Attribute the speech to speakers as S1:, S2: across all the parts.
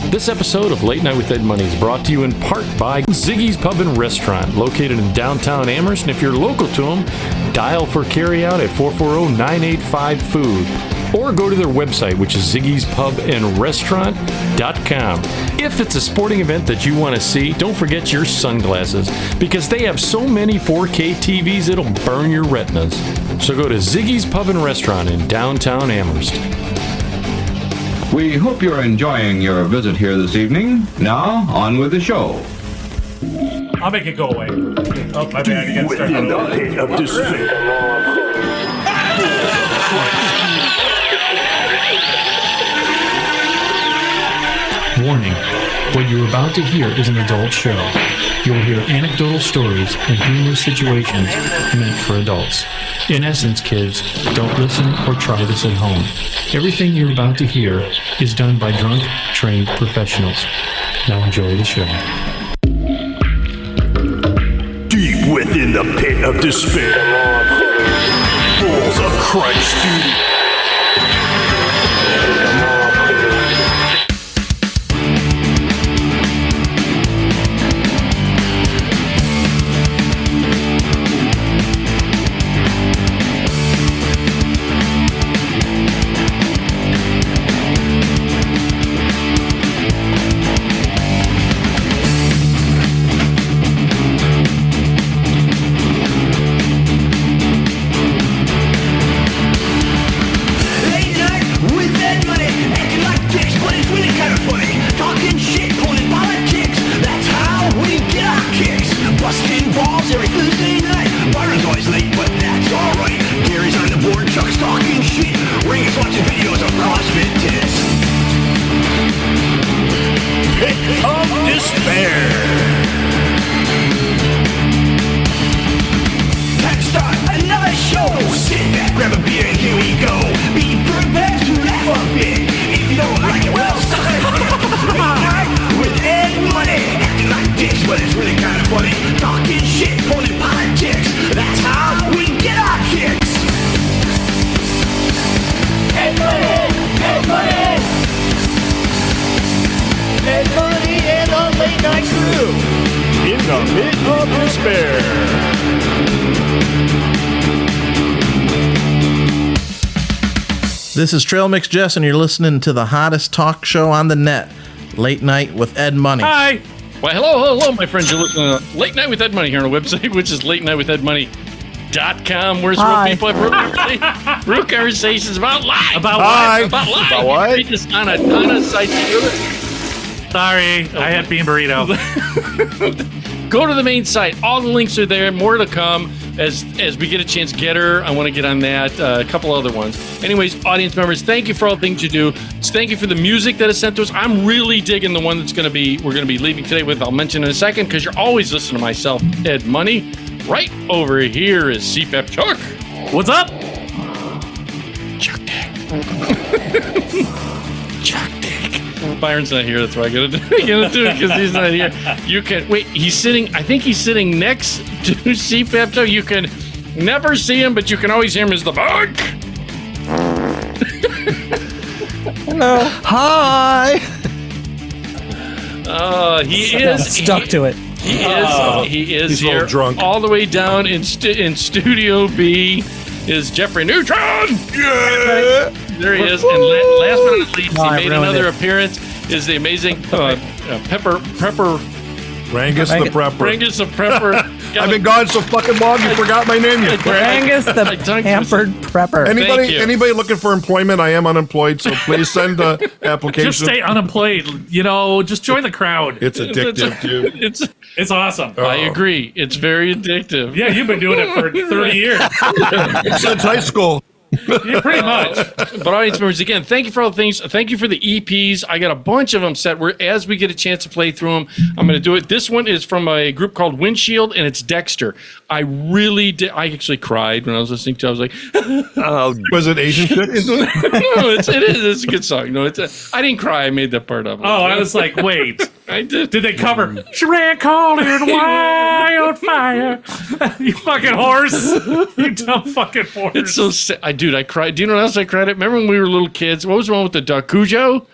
S1: This episode of Late Night with Ed Money is brought to you in part by Ziggy's Pub and Restaurant, located in downtown Amherst. And if you're local to them, dial for carryout at 440-985-FOOD. Or go to their website, which is ziggyspubandrestaurant.com. If it's a sporting event that you want to see, don't forget your sunglasses, because they have so many 4K TVs it'll burn your retinas. So go to Ziggy's Pub and Restaurant in downtown Amherst.
S2: We hope you're enjoying your visit here this evening. Now, on with the show.
S3: I'll make it go away. Oh, my bad. You gotta start
S4: Of despair.
S5: Warning, what you're about to hear is an adult show. You will hear anecdotal stories and humorous situations meant for adults. In essence, kids, don't listen or try this at home. Everything you're about to hear is done by drunk, trained professionals. Now enjoy the show.
S4: Deep within the pit of despair. Balls of Christ, dude.
S6: This is Trail Mix Jess, and you're listening to the hottest talk show on the net, Late Night with Ed Money.
S1: Hi. Well, hello, my friends. You're listening to Late Night with Ed Money here on our website, which is latenightwithedmoney.com, where's real people have real conversations about life.
S3: About
S1: what?
S3: About
S1: life.
S3: About what?
S1: You can read this on a ton of sites.
S3: Sorry, I had bean burrito.
S1: Go to the main site. All the links are there. More to come as we get a chance. Getter, I want to get on that. A couple other ones. Anyways, audience members, thank you for all the things you do. Thank you for the music that is sent to us. I'm really digging the one we're going to be leaving today with. I'll mention in a second, because you're always listening to myself, Ed Money. Right over here is CPAP Chuck.
S3: What's up?
S1: Chuck Dick. Chuck Dick. Byron's not here, that's why I gotta do it, because he's not here. You can wait. I think he's sitting next to CPAP Chuck. You can never see him, but you can always hear him as the bug.
S6: Hello. Hi.
S1: He is
S7: stuck to it.
S1: He is
S4: He's
S1: here.
S4: drunk.
S1: All the way down in Studio B is Jeffrey Neutron.
S4: Yeah.
S1: There he is. And last but not least, he made another appearance. Is the amazing Prepper.
S4: Rangus the Prepper.
S1: Rangus the Prepper.
S4: I've been gone so fucking long, you forgot my name yet.
S7: Angus the Pampered Prepper.
S4: Anybody looking for employment? I am unemployed, so please send an application.
S3: Just stay unemployed. Just join the crowd.
S4: It's addictive, dude.
S3: It's awesome.
S1: I agree. It's very addictive.
S3: Yeah, you've been doing it for 30 years.
S4: Since high school.
S3: Yeah, pretty much.
S1: But audience members, again, thank you for all the things. Thank you for the EPs. I got a bunch of them set. As we get a chance to play through them, I'm going to do it. This one is from a group called Windshield, and it's Dexter. I really did. I actually cried when I was listening to it. I was like,
S4: was it Asian shit?
S1: No, it is. It's a good song. No, I didn't cry. I made that part up.
S3: Oh, I was like, wait.
S1: I did.
S3: Did they cover Shrek calling wildfire? You fucking horse. You dumb fucking horse.
S1: It's so sad. Dude, I cried. Do you know what else I cried at? Remember when we were little kids? What was wrong with the duck? Cujo?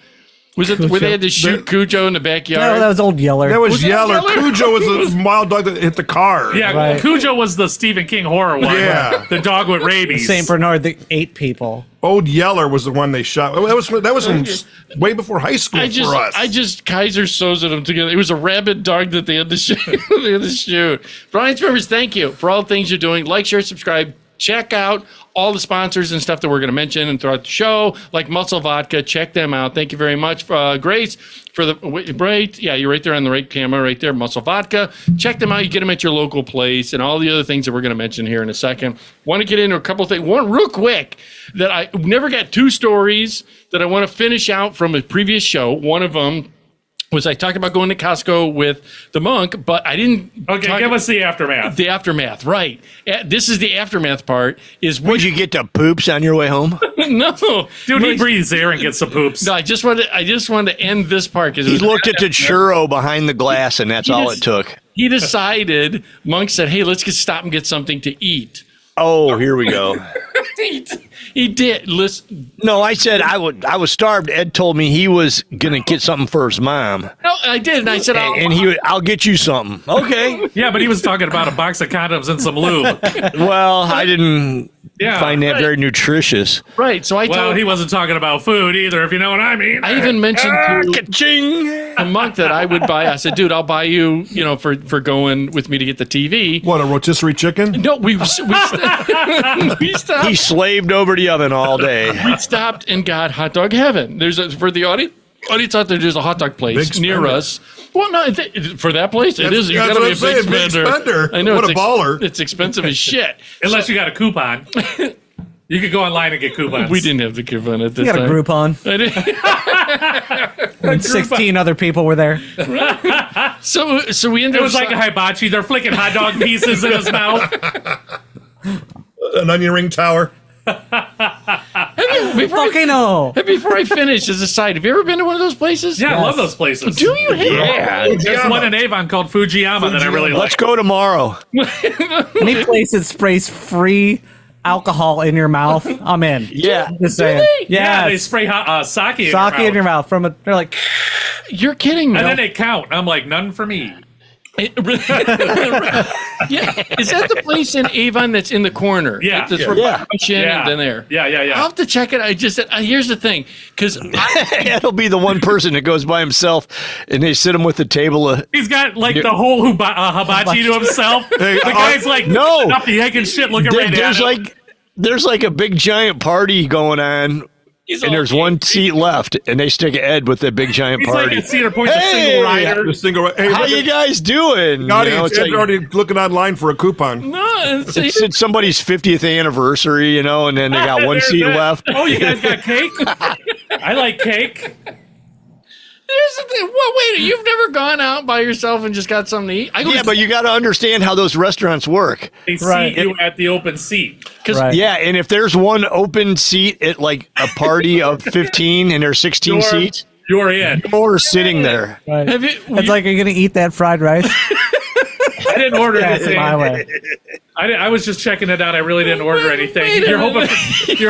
S1: Was it where they had to shoot Cujo in the backyard?
S7: No, that was Old Yeller.
S4: That was
S1: Was that
S4: Yeller.
S1: Yeller?
S4: Cujo was the wild dog that hit the car.
S3: Yeah,
S7: Right.
S3: Cujo was the Stephen King horror one.
S4: Yeah.
S3: The dog with rabies.
S7: St. Bernard that ate people.
S4: Old Yeller was the one they shot. That was way before high school for us.
S1: Kaiser sewed them together. It was a rabid dog that they had to shoot. They had to shoot. But audience members, thank you for all the things you're doing. Like, share, subscribe. Check out all the sponsors and stuff that we're going to mention and throughout the show, like Muscle Vodka. Check them out. Thank you very much, Grace, for the right. Yeah, you're right there on the right camera, right there. Muscle Vodka. Check them out. You get them at your local place, and all the other things that we're going to mention here in a second. Want to get into a couple of things. One real quick that I never got two stories that I want to finish out from a previous show. One of them was I talked about going to Costco with the monk, but I didn't.
S3: Okay, give us the aftermath.
S1: The aftermath, right? This is the aftermath part. Is
S8: Would you get to poops on your way home?
S1: no,
S3: Dude, he breathes air and gets some poops.
S1: No, I just wanted to end this part because
S8: He looked at the churro behind the glass, and that's all it took.
S1: He decided. Monk said, "Hey, let's stop and get something to eat."
S8: Oh, here we go.
S1: He did. Listen,
S8: No, I said I was starved. Ed told me he was gonna get something for his mom,
S1: no, I did, and I said,
S8: I'll get you something. Okay.
S3: Yeah, but he was talking about a box of condoms and some lube.
S8: Well, I didn't find that very nutritious.
S1: right. So I
S3: Well,
S1: told
S3: he wasn't talking about food either, if you know what I mean.
S1: I even mentioned to
S8: Ka-ching.
S1: a monk that I would buy. I said, "Dude, I'll buy you, for going with me to get the TV."
S4: What, a rotisserie chicken?
S1: No, we stopped.
S8: He slaved over the oven all day.
S1: We stopped and got Hot Dog Heaven. For the audience out there, there's a hot dog place
S4: Big
S1: near
S4: spender.
S1: us. Well, no, for that place, it is. You
S4: That's
S1: got to
S4: what
S1: be a
S4: I'm saying,
S1: big spender. I know.
S4: What
S1: it's
S4: a baller.
S1: It's expensive as shit.
S3: Unless you got a coupon. You could go online and get coupons.
S1: We didn't have the coupon at this
S7: You got a
S1: time.
S7: Groupon.
S1: I didn't.
S7: And 16 other people were there.
S1: So we ended
S3: It
S1: up.
S3: was like a hibachi. They're flicking hot dog pieces in his mouth.
S4: An onion ring tower.
S1: Before I finish, as a side, have you ever been to one of those places?
S3: Yeah, I love those places.
S1: Do you?
S8: Yeah.
S3: There's one in Avon called Fujiyama that I really like.
S8: Let's go tomorrow.
S7: Any place that sprays free alcohol in your mouth, I'm in.
S8: Yeah.
S7: Just saying.
S1: they?
S3: Yeah, they
S7: Yes.
S3: spray sake in
S7: Sake in your mouth. They're like,
S1: You're kidding me.
S3: And then they count. I'm like, none for me.
S1: Yeah, is that the place in Avon that's in the corner?
S3: Yeah.
S1: That's where
S8: Yeah.
S1: Junction and then there.
S3: Yeah.
S1: I'll have to check it. I just here's the thing, because
S8: It'll be the one person that goes by himself, and they sit him with the table of.
S3: He's got like the whole hibachi to himself.
S4: Hey,
S3: The guy's like,
S8: No.
S3: up the egg and shit looking right at him.
S8: There's like a big giant party going on, and there's one seat left, and they stick Ed with the big giant
S3: He's
S8: party.
S3: like at Cedar Point, the
S8: Hey!
S3: single rider.
S4: The single. Hey,
S8: How
S4: look
S8: you
S4: at-
S8: guys doing?
S4: Audience,
S8: it's
S4: Ed's
S8: like-
S4: already looking online for a coupon.
S1: no,
S8: it's somebody's 50th anniversary, and then they got one
S3: There's
S8: seat
S3: that.
S8: left.
S3: Oh, you guys got cake? I like cake.
S1: Here's the thing. Well, wait, you've never gone out by yourself and just got something to eat? I go
S8: Yeah,
S1: to-
S8: but you got to understand how those restaurants work.
S3: They seat
S7: Right.
S3: you at the open seat.
S7: right.
S8: Yeah, and if there's one open seat at like a party of 15 and there's 16 seats,
S3: You're in.
S8: you're sitting there.
S7: Right.
S1: have you?
S7: It's like, are you going to eat that fried rice?
S3: I didn't order
S7: That's
S3: anything.
S7: my way.
S3: I was just checking it out. I really didn't order anything.
S1: wait a
S3: You're
S1: minute.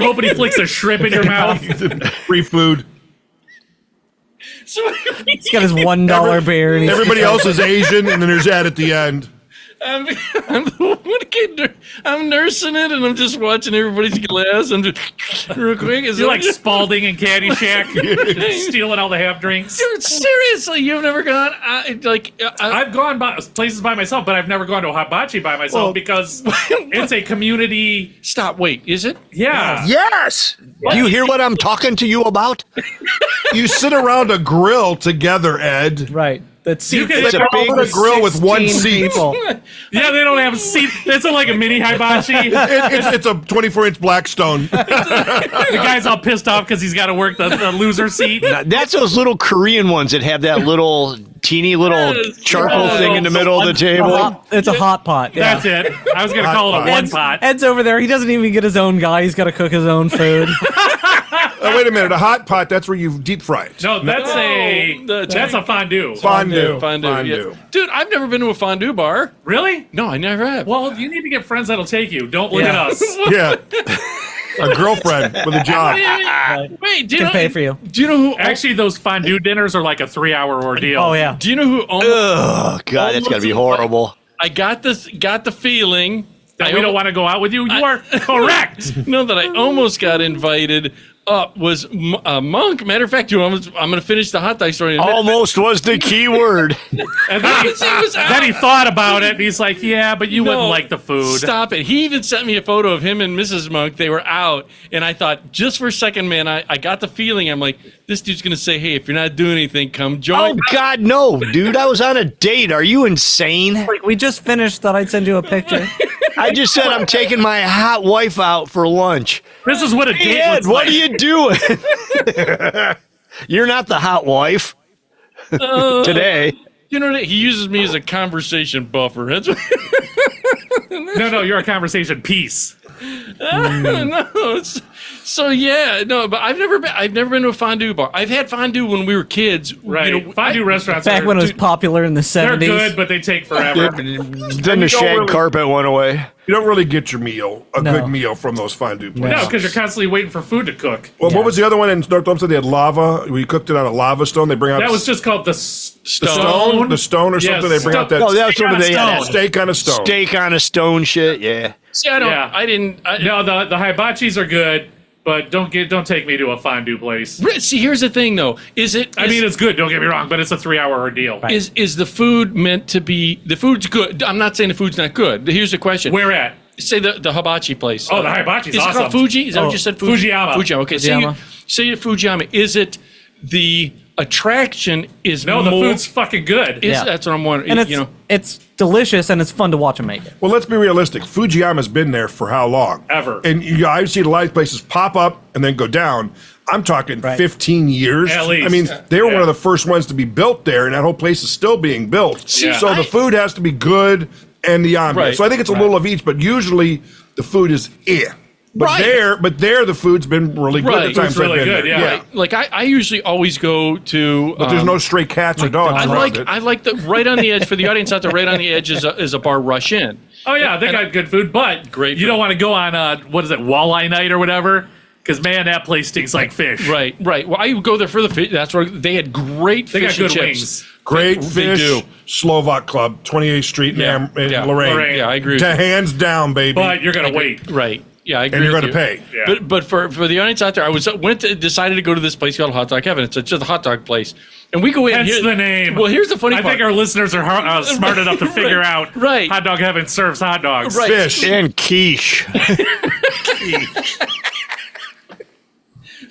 S3: hoping he flicks a shrimp in your mouth.
S4: Free food.
S1: So,
S7: He's got his $1 beer. And he's
S4: Everybody else is Asian, and then there's Ed at the end.
S1: I'm nursing it, and I'm just watching everybody's glass. I'm just real quick. Is
S3: You're
S1: it
S3: like Spalding and Caddyshack, stealing all the half drinks.
S1: Dude, seriously, you've never gone?
S3: I've gone by places by myself, but I've never gone to a hibachi by myself because it's a community.
S1: Stop. Wait, is it?
S3: Yeah.
S8: Yes. Do you hear what I'm talking to you about?
S4: You sit around a grill together, Ed.
S7: right. That's
S3: You can-
S8: It's a big
S4: a grill with one seat.
S7: people.
S3: Yeah, they don't have a seat. It's like a mini hibachi.
S4: It's a 24-inch Blackstone.
S3: The guy's all pissed off because he's got to work the loser seat.
S8: That's those little Korean ones that have that little teeny little
S1: Yes.
S8: charcoal
S3: Oh,
S8: thing in the middle of the table.
S7: It's a hot pot. Yeah.
S3: That's it. I was going to call it a one pot.
S7: Ed's over there. He doesn't even get his own guy. He's got to cook his own food.
S4: Wait a minute, a hot pot, that's where you deep fry it.
S3: No, that's a fondue.
S4: Fondue.
S1: Fondue. Yeah. Dude, I've never been to a fondue bar.
S3: Really?
S1: No, I never have.
S3: Well, you need to get friends that'll take you. Don't look
S7: Yeah.
S3: at us.
S4: Yeah. A girlfriend with a job.
S1: Wait, do you
S7: Can
S1: know?
S7: pay for you.
S1: Do you know who?
S3: Actually, those fondue dinners are like a 3-hour ordeal.
S7: Oh yeah.
S1: Do you know who?
S8: Oh God, that's gotta be horrible.
S1: I got the feeling
S3: That we don't want to go out with you. You are correct.
S1: No, that I almost got invited up was Monk. Matter of fact, I'm going to finish the hot dog story. In a minute.
S8: Almost was the key word.
S3: And then he thought about it, and he's like, "Yeah, but you wouldn't like the food."
S1: Stop it. He even sent me a photo of him and Mrs. Monk. They were out, and I thought, just for a second, man, I got the feeling. I'm like, this dude's going to say, hey, if you're not doing anything, come join.
S8: Oh God, no, dude! I was on a date. Are you insane?
S7: We just finished. Thought I'd send you a picture.
S8: I just said I'm taking my hot wife out for lunch.
S3: This is what a date
S8: Hey, Ed,
S3: looks
S8: what
S3: like.
S8: are you doing? You're not the hot wife today.
S1: You know, he uses me as a conversation buffer. That's what,
S3: No, you're a conversation piece.
S1: no. So yeah, no, but I've never been to a fondue bar. I've had fondue when we were kids.
S3: Right.
S1: You know,
S3: Fondue restaurants
S7: Back
S3: are,
S7: when it was popular in the
S3: they're
S7: 70s.
S3: good, but they take forever.
S8: Then the shag carpet went away.
S4: You don't really get your meal, a
S7: No.
S4: good meal from those fondue places.
S3: No, because you're constantly waiting for food to cook.
S4: Well, what was the other one in North Olmsted? They had lava. We cooked it on a lava stone. They bring out
S3: That was just called the
S4: the stone or
S3: Yes,
S4: something. They bring out that
S8: Oh, that's what they had.
S4: steak on a stone.
S8: Steak on a stone shit, yeah.
S1: See, I don't.
S3: Yeah.
S1: I didn't.
S3: No, the hibachis are good, but don't take me to a fondue place.
S1: See, here's the thing, though.
S3: I mean, it's good. Don't get me wrong, but it's a 3-hour ordeal.
S1: is the food meant to be? The food's good. I'm not saying the food's not good. Here's the question.
S3: Where at?
S1: Say the hibachi place.
S3: Oh, the hibachi's
S1: is
S3: awesome.
S1: it called Fuji? Is that what you said? Fuji?
S3: Fujiyama.
S1: Fujiyama. Okay.
S7: Fujiyama.
S1: Say Fujiyama. Is it the attraction? Is
S3: No, the
S1: more,
S3: food's fucking good.
S7: Yeah.
S1: That's what I'm wondering.
S7: And it's delicious and it's fun to watch them make it.
S4: Well, let's be realistic. Fujiyama's been there for how long?
S3: Ever.
S4: And I've seen a lot of places pop up and then go down. I'm talking 15 years.
S3: At least.
S4: I mean, they were
S3: Yeah.
S4: one of the first ones to be built there, and that whole place is still being built.
S3: Yeah.
S4: So the food has to be good and the ambiance.
S1: Right.
S4: So I think it's a little of each, but usually the food is But
S1: Right.
S4: there the food's been really good.
S1: Right.
S4: The times
S3: It's really
S4: I've been
S3: good,
S4: there.
S3: yeah.
S1: Like I usually always go to.
S4: But there's no stray cats or dogs around it.
S1: I like the right on the edge for the audience out there. Right on the edge is a bar. Rush In.
S3: Oh yeah, they got good food, but
S1: Great
S3: you
S1: food.
S3: don't want to go on what is it, walleye night or whatever? Because man, that place stinks like fish.
S1: Right. Well, I would go there for the fish. That's where they had great
S3: They got
S1: fish and
S3: good
S1: chips.
S3: wings.
S4: Great
S1: They
S4: fish,
S1: do.
S4: Slovak Club, 28th Street
S1: Yeah,
S4: in
S1: yeah.
S4: Lorraine.
S1: Yeah, I agree with you.
S4: Hands down, baby.
S3: But you're gonna wait.
S1: Right. Yeah, I agree.
S4: And you're
S1: with
S4: gonna
S1: you.
S4: pay.
S3: Yeah.
S1: But for the audience out there, I decided to go to this place called Hot Dog Heaven. It's just a hot dog place, and we go in.
S3: Hence
S1: here,
S3: the name.
S1: Well, here's the funny
S3: I
S1: part.
S3: think our listeners are smart enough to figure out.
S1: Right.
S3: Hot Dog Heaven serves hot dogs.
S1: Right.
S4: Fish.
S8: And quiche.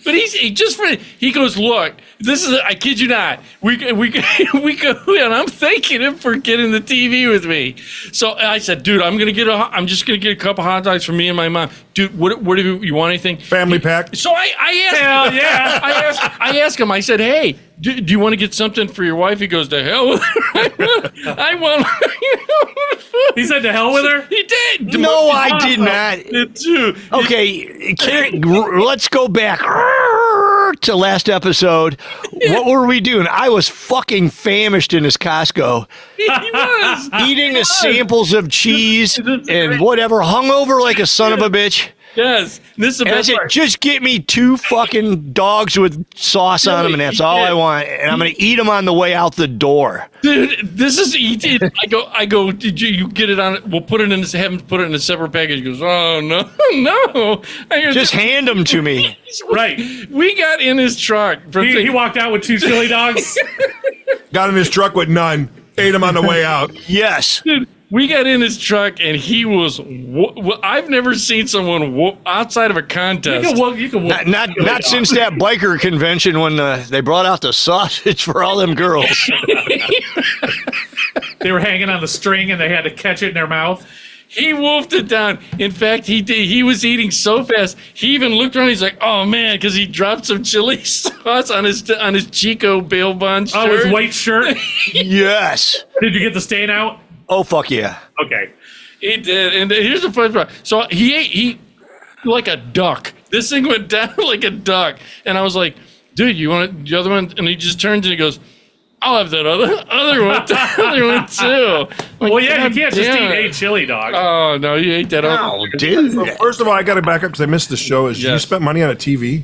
S1: But he goes, look, this is I kid you not. We go and I'm thanking him for getting the TV with me. So I said, dude, I'm just gonna get a couple hot dogs for me and my mom. Dude, what do you want anything?
S4: Family pack.
S1: So I asked
S3: Hell
S1: him,
S3: yeah.
S1: I asked him, I said, hey, do you want to get something for your wife? He goes, to hell with her. I want
S3: He said to hell with her.
S1: He did.
S8: No, I did not.
S1: Did too.
S8: Okay, let's go back to last episode. What were we doing? I was fucking famished in this Costco,
S1: He was.
S8: eating the samples of cheese and whatever, hungover like a son of a bitch.
S1: Yes. This is the
S8: And I
S1: best
S8: said,
S1: part.
S8: just get me 2 fucking dogs with sauce on them, and that's all I want. And I'm gonna eat them on the way out the door.
S1: Dude, this is he did. I go. Did you get it on? We'll put it in. Have him put it in a separate package. He goes, oh no, no. I go,
S8: Just hand them to me.
S3: Right.
S1: We got in his truck.
S3: He walked out with 2 chili dogs.
S4: Got in his truck with none. Ate him on the way out.
S8: Yes.
S1: Dude, we got in his truck and he was. I've never seen someone outside of a contest.
S3: You can walk.
S8: Not since that biker convention when they brought out the sausage for all them girls.
S3: They were hanging on the string and they had to catch it in their mouth.
S1: He wolfed it down. In fact, he did. He was eating so fast. He even looked around. He's like, "Oh man," because he dropped some chili sauce on his Chico bail bond shirt.
S3: Oh, his white shirt.
S8: Yes.
S3: Did you get the stain out?
S8: Oh, fuck yeah.
S3: Okay.
S1: He did. And here's the funny part. So he ate like a duck. This thing went down like a duck. And I was like, dude, you want the other one? And he just turns and he goes, I'll have that other one too. Like,
S3: Well, yeah, you
S1: God
S3: can't just
S1: damn
S3: eat
S1: it.
S3: a chili dog.
S1: Oh no, you ate that up.
S8: Oh, dude.
S4: So first of all, I got to back up because I missed the show. You
S1: Yes.
S4: spent money on a TV?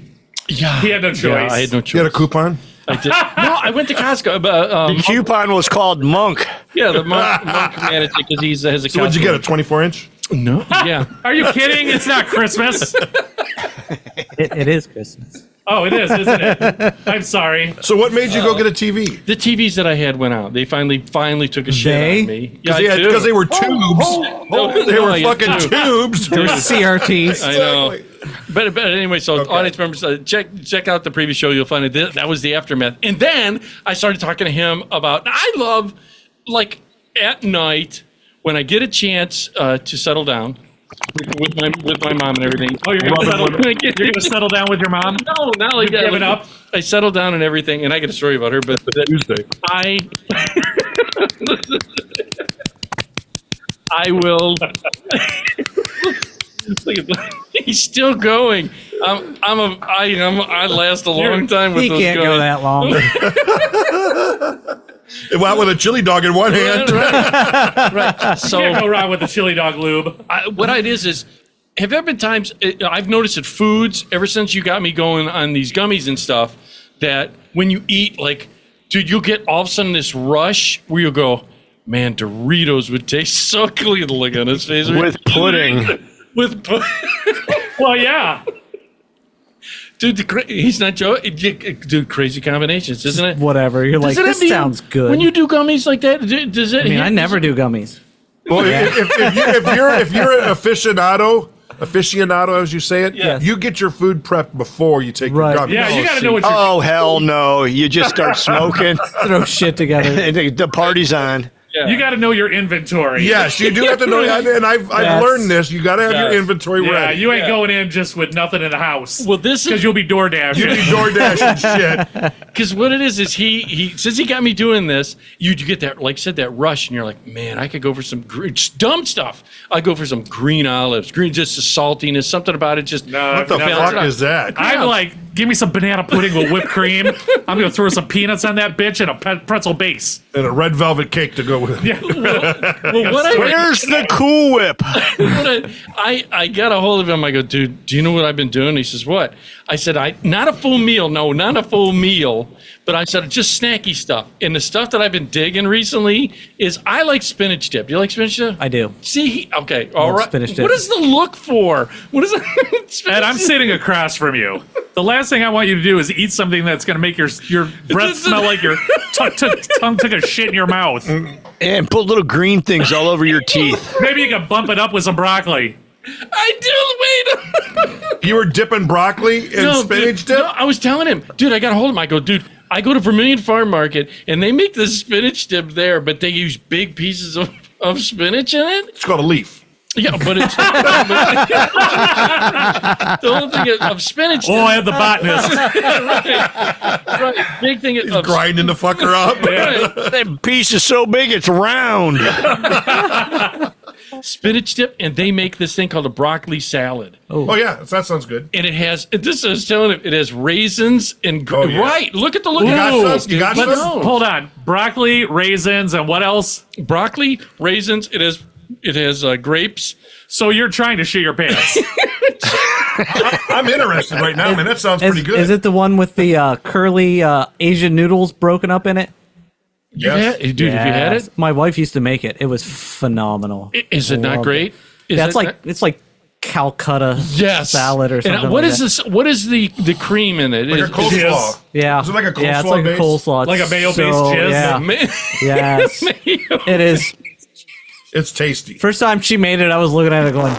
S1: Yeah,
S3: He had no choice.
S1: Yeah, I had no choice.
S4: You had a coupon?
S1: I did. No, I went to Costco. But,
S8: The coupon was called Monk.
S1: yeah, the monk managed it because he has a.
S4: So what'd you get, a 24-inch?
S1: No. Yeah.
S3: Are you kidding? It's not Christmas.
S7: It is Christmas.
S3: Oh, it is, isn't it? I'm sorry.
S4: So what made you go get a TV?
S1: The TVs that I had went out. They finally took a shit
S7: They?
S1: on me. Yeah,
S4: Because they were tubes.
S1: No,
S4: They
S1: no,
S4: were
S1: I
S4: fucking
S1: got two.
S4: tubes.
S7: There was CRTs.
S1: I know. But anyway, so audience members, check out the previous show. You'll find it. That was the aftermath. And then I started talking to him about. I love, like, at night when I get a chance to settle down with my mom and everything.
S3: Oh, you're gonna settle down with your mom?
S1: No, not like that.
S3: Giving up?
S1: I settled down and everything, and I got a story about her. But
S4: Tuesday.
S1: I will. Look at that. He's still going. I last a long time with
S7: He
S1: those
S7: can't go
S1: guys.
S7: that long.
S4: It went out with a chili dog in one hand.
S1: Right. So
S3: Can't go wrong with the chili dog lube.
S1: what it is have there been times I've noticed at foods ever since you got me going on these gummies and stuff that when you eat, like, dude, you'll get all of a sudden this rush where you go, man, Doritos would taste so clean. Look on his face.
S8: With pudding.
S1: With pudding.
S3: Well, yeah.
S1: Dude, he's not joking. Dude, crazy combinations, isn't it?
S7: Whatever. You're like,
S1: Does it
S7: this
S1: have to-
S7: sounds good.
S1: When you do gummies like that, does it?
S7: I mean, I never do gummies.
S4: Well, if you're an aficionado, as you say it,
S7: Yes.
S4: you get your food prepped before you take
S7: Right.
S4: your gummies.
S3: Yeah, you got to know what you're
S8: Oh, hell no. You just start smoking,
S7: Throw shit together.
S8: and the party's on.
S3: You got to know your inventory.
S4: Yes, you do have to know, and I've
S7: Yes.
S4: learned this. You got to have your inventory
S3: Yeah,
S4: ready.
S3: you ain't going in just with nothing in the house.
S1: Well, this
S3: Because
S1: is
S3: you'll be door dashing.
S4: You need DoorDash and shit.
S1: because what it is he since he got me doing this, you get that, like I said, that rush, and you're like, man, I could go for some just dumb stuff. I go for some green olives, just the saltiness, something about it. Just
S4: What the
S3: no,
S4: fuck
S1: no.
S4: is that?
S3: I'm like, give me some banana pudding with whipped cream. I'm going to throw some peanuts on that bitch and a pretzel base.
S4: And a red velvet cake to go with it.
S1: well, what I
S8: Where's the Cool Whip?
S1: I got a hold of him. I go, dude, do you know what I've been doing? He says, what? I said, not a full meal. No, not a full meal. But I said, just snacky stuff. And the stuff that I've been digging recently is I like spinach dip. Do you like spinach dip?
S7: I do.
S1: See, okay, all
S7: Love
S1: right.
S7: spinach dip.
S1: What is the look for? What is it?
S3: And I'm sitting across from you. The last thing I want you to do is eat something that's going to make your breath smell like your tongue took a shit in your mouth.
S8: And put little green things all over your teeth.
S3: Maybe you can bump it up with some broccoli.
S1: I do. Wait.
S4: You were dipping broccoli in spinach
S1: dude,
S4: dip?
S1: No, I was telling him, dude, I got a hold of him. I go, dude, I go to Vermilion Farm Market and they make the spinach dip there, but they use big pieces of spinach in it.
S4: It's called a leaf.
S1: Yeah, but it's the whole thing of spinach.
S3: Oh, I have the botanist.
S1: Right, big thing of
S4: Grinding the fucker up.
S1: right,
S8: That piece is so big, it's round.
S1: spinach dip, and they make this thing called a broccoli salad.
S4: Oh, yeah. That sounds good.
S1: And it has, this I was telling him, it has raisins and,
S4: Oh, yeah.
S1: right, look at the look.
S4: You got
S1: Ooh,
S4: some? You got
S1: dude,
S4: some?
S1: no.
S3: Hold on. Broccoli, raisins, and what else?
S1: Broccoli, raisins, it has grapes.
S3: So you're trying to shit your pants.
S4: I'm interested right now, man. That sounds pretty good.
S7: Is it the one with the curly Asian noodles broken up in it?
S4: Yes.
S1: Dude, have you had
S7: Yes.
S1: it?
S7: My wife used to make it. It was phenomenal.
S1: Is it not
S7: Loved
S1: great? Is
S7: Yeah, it's
S1: it
S7: like
S1: not-
S7: it's like Calcutta
S1: yes.
S7: salad or
S1: And
S7: something.
S1: what
S7: like
S1: is
S7: that.
S1: this? What is the cream in it?
S4: Like a
S1: Is-
S4: coleslaw.
S7: Yeah.
S4: Is it like a
S7: Yeah, it's
S4: coleslaw
S7: like
S4: base?
S7: a coleslaw.
S3: Like a
S7: It's
S3: mayo-based
S7: so-
S3: jizz?
S7: Yeah.
S1: Man,
S7: Yes. It is.
S4: It's tasty.
S7: First time she made it, I was looking at it going,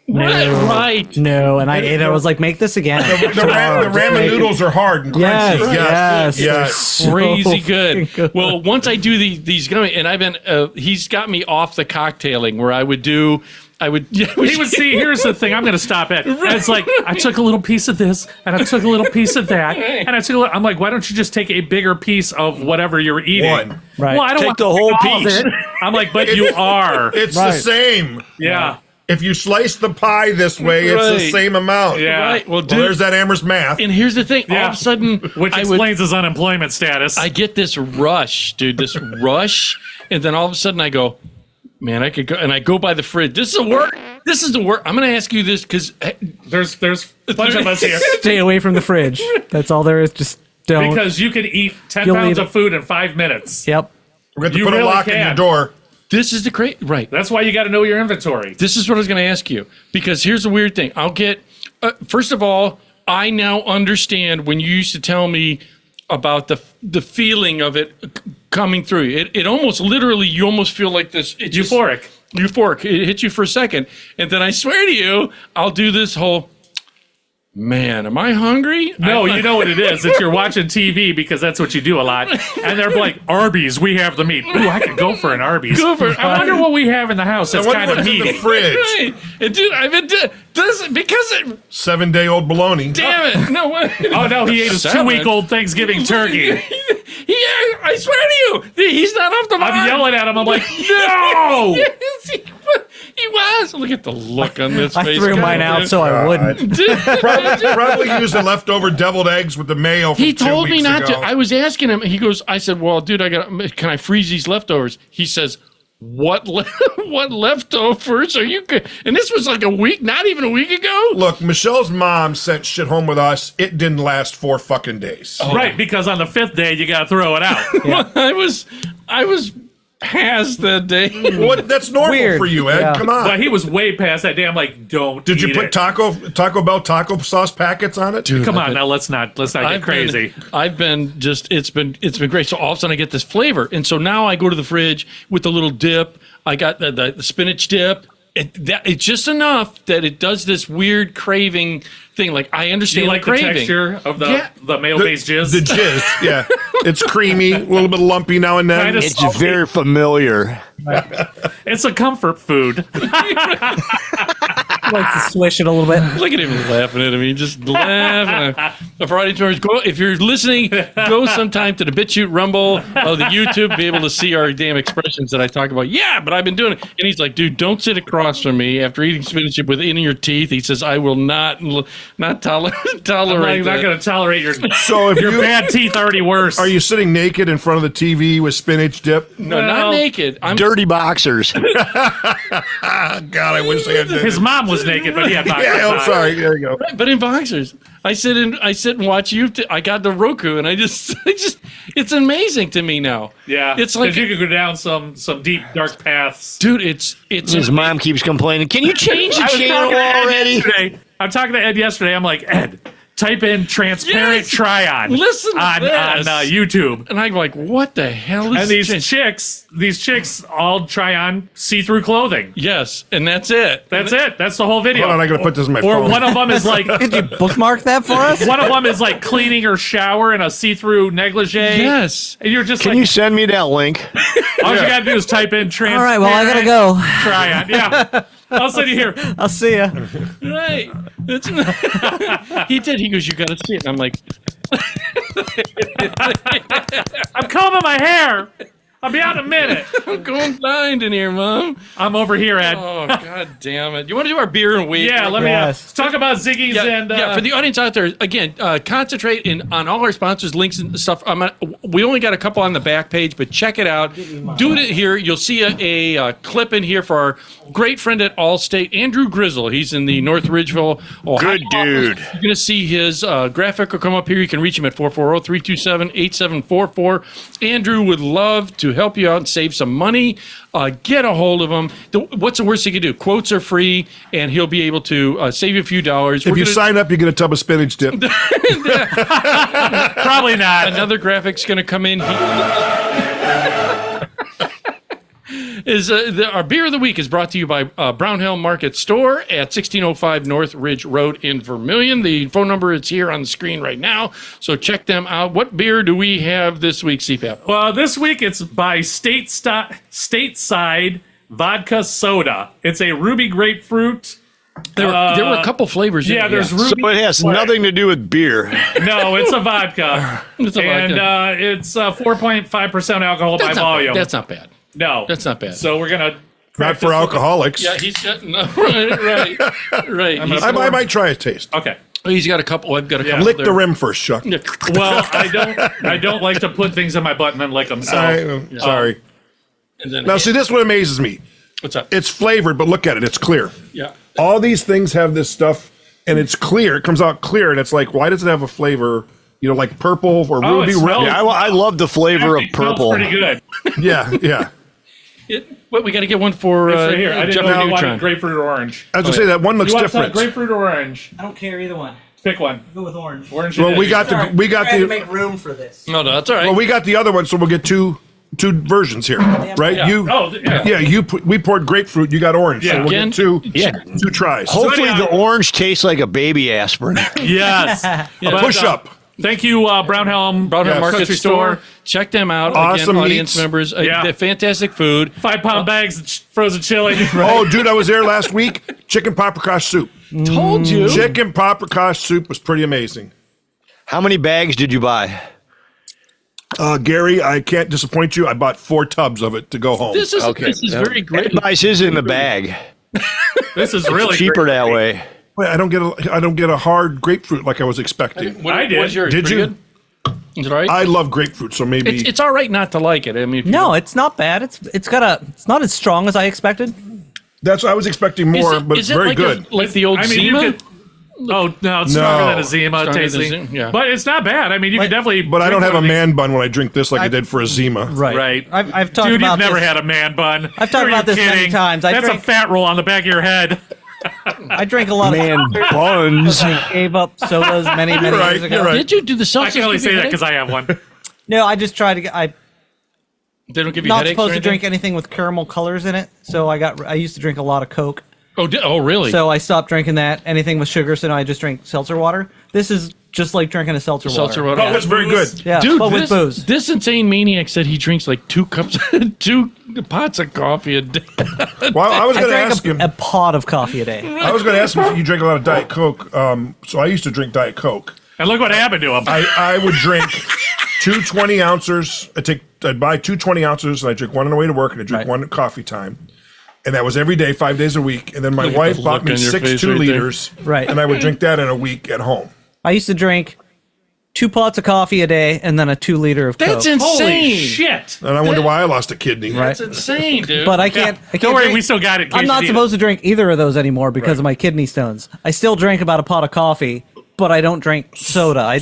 S7: no,
S1: right.
S7: no, and I ate it. I was like, make this again.
S4: The ramen noodles are hard and crunchy.
S7: Yes, yes,
S4: yes.
S7: So
S1: Crazy
S7: fucking
S1: good. Well, once I do these gummies, and I've been, he's got me off the cocktailing where I would. Yeah,
S3: He would see, here's the thing, I'm going to stop it. And it's like, I took a little piece of this, and I took a little piece of that, and I took a little, I'm like, why don't you just take a bigger piece of whatever you're eating?
S4: One.
S7: Right.
S3: Well, I don't
S8: Take
S3: want
S8: the
S3: to
S8: whole
S3: take all of
S8: piece.
S3: it. I'm like, but you are.
S4: It's the
S7: Right.
S4: same.
S3: Yeah.
S4: If you slice the pie this way, it's the
S1: Right.
S4: same amount.
S3: Yeah.
S1: Right. Well,
S4: Well,
S1: dude,
S4: there's that Amherst math.
S1: and here's the thing. All
S3: Yeah.
S1: of a sudden,
S3: Which explains his unemployment status.
S1: I get this rush, dude, this rush. And then all of a sudden I go, man, I could go. And I go by the fridge. This is a work. This is the work. I'm going to ask you this because
S3: there's a bunch of us here.
S7: Stay away from the fridge. That's all there is. Just don't.
S3: Because you can eat 10
S7: You'll
S3: pounds
S7: eat
S3: of food in 5 minutes.
S7: Yep.
S4: We're going to
S3: You
S4: put
S3: really
S4: a lock in your
S3: can.
S4: door.
S1: this is the right.
S3: That's why you got to know your inventory.
S1: This is what I was going to ask you because here's the weird thing. I'll get, first of all, I now understand when you used to tell me about the feeling of it coming through. It almost literally, you almost feel like this. It's just-
S3: Euphoric.
S1: Euphoric. It hits you for a second. And then I swear to you, I'll do this whole, man, am I hungry?
S3: No, you know what it is. It's you're watching TV because that's what you do a lot. And they're like, Arby's, we have the meat. Ooh, I could go for an Arby's.
S1: Go for it.
S3: I wonder what we have in the house that's
S4: I wonder
S3: kind of
S4: what's in the
S3: meaty.
S4: fridge.
S1: Right. And dude, I've been does it because it.
S4: 7-day-old bologna.
S1: Damn it! No way.
S3: Oh, no, he ate his 2-week-old Thanksgiving turkey.
S1: I swear to you, he's not off the mark.
S3: I'm yelling at him. I'm like, no!
S1: He was. Look at the look on this
S7: I
S1: face.
S7: threw mine out so I wouldn't.
S4: Probably used the leftover develed eggs with the mayo from
S1: He
S4: 2
S1: told me
S4: weeks
S1: not
S4: ago.
S1: to. I was asking him. He goes, I said, well, dude, can I freeze these leftovers? He says, what leftovers are you? And this was like a week, not even a week ago.
S4: Look, Michelle's mom sent shit home with us. It didn't last 4 fucking days.
S3: Right, because on the 5th day, you got to throw it out.
S1: I was past that day.
S4: What? That's normal
S7: Weird.
S4: for you, Ed.
S7: Yeah.
S4: Come on.
S3: But he was way past that day. I'm like, don't
S4: Did you
S3: eat
S4: put
S3: it.
S4: Taco Bell taco sauce packets on it?
S3: Come on, now let's not get crazy.
S1: I've been it's been great. So all of a sudden I get this flavor, and so now I go to the fridge with the little dip. I got the spinach dip. It's just enough that it does this weird craving thing. Like I
S3: Do
S1: understand
S3: you like
S1: the
S3: the
S1: craving.
S3: texture of
S1: Yeah.
S3: the mayo-based jizz?
S4: The jizz, yeah. It's creamy, a little bit lumpy now and then.
S3: Kinda
S8: It's very familiar.
S3: It's a comfort food.
S7: I like to swish it a little bit.
S1: Look at him laughing at me, just laughing. For audience members, if you're listening, go sometime to the BitChute Rumble of the YouTube, be able to see our damn expressions that I talk about. Yeah, but I've been doing it. And he's like, dude, don't sit across from me after eating spinach with in your teeth. He says, I will not tolerate
S3: I'm not
S1: that.
S3: going to tolerate your
S4: So if
S3: your
S4: you
S3: bad teeth already worse.
S4: are you sitting naked in front of the TV with spinach dip?
S1: No, not
S3: Well,
S1: naked. I'm
S8: Dirty boxers.
S4: God, I wish I had did.
S3: His mom was naked, but he had boxers
S4: Yeah, I'm
S3: on.
S4: sorry. There you go.
S1: but in boxers. I sit and watch YouTube. I got the Roku, and I just it's amazing to me now.
S3: Yeah,
S1: It's like-
S3: 'cause you could go down some deep dark paths.
S1: Dude, it's
S8: His mom keeps complaining. Can you change the
S3: I was
S8: channel
S3: talking to Ed
S8: already?
S3: yesterday. I'm talking to Ed yesterday. I'm like, Ed, type in transparent
S1: Yes.
S3: try-on
S1: Listen to
S3: on
S1: this.
S3: YouTube.
S1: and I'm like, what the hell is
S3: And these
S1: this?
S3: chicks all try on see-through clothing.
S1: Yes, and that's it.
S3: That's it. That's the whole video.
S4: Hold on, I gotta put this in my
S3: Or
S4: phone.
S3: one of them is like
S7: Did you bookmark that for us?
S3: one of them is like cleaning her shower in a see-through negligee.
S1: Yes.
S3: And you're just
S8: Can
S3: like,
S8: you send me that link?
S3: all you gotta do is type in transparent.
S7: All right, well, I gotta go.
S3: Try on. Yeah. I'll send you here.
S7: I'll see ya.
S1: Right. He did. He goes, you got to see it. And I'm like,
S3: I'm combing my hair. I'll be out in a minute.
S1: I'm going blind in here, Mom.
S3: I'm over here, Ed.
S1: Oh, God damn it. You want to do our beer and weed?
S3: Yeah, let me
S7: Yes.
S3: let's talk about Ziggy's and
S1: for the audience out there, again, concentrate on all our sponsors, links and stuff. We only got a couple on the back page, but check it out. Do it here. You'll see a clip in here for our great friend at Allstate, Andrew Grizzle. He's in the North Ridgeville, Ohio.
S8: Good dude.
S1: You're going to see his graphic will come up here. You can reach him at 440-327-8744. Andrew would love to help you out and save some money. Get a hold of him. What's the worst he can do? Quotes are free, and he'll be able to save you a few dollars.
S4: If you sign up, you get a tub of spinach dip.
S3: probably not.
S1: Another graphic's going to come in. Our beer of the week is brought to you by Brown Hill Market Store at 1605 North Ridge Road in Vermilion. The phone number is here on the screen right now, so check them out. What beer do we have this week, CPAP?
S3: Well, this week it's by Stateside Vodka Soda. It's a ruby grapefruit.
S1: There were a couple flavors.
S3: Yeah,
S1: in it,
S3: there's ruby.
S8: So it has nothing to do with beer.
S3: No, it's a vodka.
S1: It's a
S3: and
S1: vodka.
S3: It's 4.5% alcohol by volume.
S1: That's not bad.
S3: No,
S1: That's not bad.
S3: So we're gonna
S4: Not for alcoholics.
S1: Yeah, he's got no right.
S4: I might try a taste.
S3: Okay.
S1: He's got a couple. I've got a couple.
S4: Lick
S1: there.
S4: the rim first, Chuck.
S1: Yeah.
S3: Well, I don't like to put things in my butt and then lick them. So
S4: Sorry.
S1: And then
S4: Now, see, this one amazes me.
S1: what's up?
S4: It's flavored, but look at it. It's clear.
S1: Yeah.
S4: All these things have this stuff, and it's clear. It comes out clear, and it's like, why does it have a flavor? You know, like purple or
S3: Oh, it
S4: ruby
S3: smells-
S4: red.
S8: Yeah, I love the flavor of
S3: Actually smells
S8: purple.
S3: Pretty good.
S4: Yeah.
S1: What we got to get one for
S3: It's right here. I didn't
S1: Jeff
S3: know you
S1: Neutron.
S3: wanted grapefruit or orange.
S4: I was gonna say that one looks
S3: You want
S4: different.
S3: grapefruit or orange?
S7: I don't care either one.
S3: Pick one.
S7: Go with orange.
S3: Orange.
S4: Well,
S3: it
S4: we
S3: is.
S4: got
S7: Sorry,
S4: the
S7: trying to
S4: the
S7: make room for this.
S1: No, that's all right.
S4: well, we got the other one, so we'll get two versions here, right?
S1: Yeah.
S4: You,
S3: yeah.
S4: we poured grapefruit. You got orange.
S3: Yeah.
S4: So we'll
S1: Again?
S4: get two tries.
S8: Hopefully,
S3: So,
S8: the orange tastes like a baby aspirin.
S3: Yes. But,
S4: Push up.
S3: Thank you, Brown Helm.
S1: Brownhill Market
S3: Country
S1: Store. Check them out.
S4: Awesome
S1: Again, audience
S4: meats.
S1: members.
S3: Yeah.
S1: They're fantastic food.
S3: 5-pound bags of frozen chili.
S4: Oh, dude, I was there last week. Chicken paprikash soup.
S1: Told you.
S4: Chicken paprikash soup was pretty amazing.
S8: How many bags did you buy?
S4: Gary, I can't disappoint you. I bought 4 tubs of it to go home.
S1: This is very great.
S8: Ed buys his in the bag.
S3: This is really
S8: Cheaper
S3: great.
S8: that way.
S4: Wait, I don't get a hard grapefruit like I was expecting.
S1: What,
S3: I did.
S1: Was yours
S4: Did
S1: pretty
S4: you?
S1: Good? Is it all right?
S4: I love grapefruit, so maybe
S1: It's all right not to like it. I mean, if you-
S7: No, it's not bad. It's not as strong as I expected.
S4: that's I was expecting
S1: Is
S4: more,
S1: it-
S4: but
S1: is
S4: it's
S1: it
S4: very
S1: like
S4: good.
S1: like the old
S3: I mean,
S1: Zima?
S3: you could. Oh no, it's
S4: No.
S3: stronger than a Zima
S1: Stronger than
S3: tasting.
S1: Zima, yeah.
S3: But it's not bad. I mean, you can definitely.
S4: But I don't
S3: drink
S4: have a
S3: one of
S4: man bun when I drink this like I did for a Zima.
S3: Right.
S7: I've talked
S3: Dude,
S7: about
S3: you've never
S7: this.
S3: had a man bun.
S7: I've talked
S3: Are you
S7: about this many
S3: kidding?
S7: times.
S3: That's a fat roll on the back of your head.
S7: I drink a lot
S8: Man,
S7: of
S8: buns.
S7: I gave up sodas many
S4: You're right,
S7: years ago.
S4: you're right.
S1: Did you do the seltzers?
S3: I can only
S1: give you
S3: say that
S1: headache?
S3: because I have one.
S7: No, I just try to get. I'm
S1: They don't give you
S7: not
S1: headaches or
S7: supposed to
S1: anything?
S7: drink anything with caramel colors in it. So I used to drink a lot of Coke.
S1: Oh, really?
S7: So I stopped drinking that. Anything with sugar, so now I just drink seltzer water. This is just like drinking a seltzer
S1: Seltzer
S7: water.
S1: water.
S4: Oh, that's very good.
S7: Yeah,
S1: Dude,
S7: but
S1: this,
S7: with booze.
S1: this insane maniac said he drinks like 2 pots of coffee a day.
S4: Well, I was
S7: I
S4: going to
S7: drank
S4: ask him.
S7: a pot of coffee a day.
S4: I was going to ask him if you drink a lot of Diet Coke. So I used to drink Diet Coke.
S3: And look what happened to him.
S4: I would drink 2 20-ounces. I'd buy 2 20-ounces, and I drink one on the way to work, and I drink one at coffee time. And that was every day, 5 days a week. And then my
S1: Look at
S4: wife
S1: the
S4: bought
S1: look
S4: me
S1: on your
S4: 6
S1: face
S4: 2
S1: right there.
S4: liters.
S7: Right.
S4: And I would drink that in a week at home.
S7: I used to drink 2 pots of coffee a day and then a 2 liter of
S1: That's
S7: Coke.
S1: insane.
S3: Holy shit.
S4: And I wonder why I lost a kidney.
S1: That's insane, dude.
S7: But I
S3: Yeah.
S7: can't. I can't
S3: Don't worry,
S7: drink-
S3: we still got it. in case
S7: I'm not
S3: you need
S7: supposed to drink either of those anymore because of my kidney stones. I still drink about a pot of coffee, but I don't drink soda. I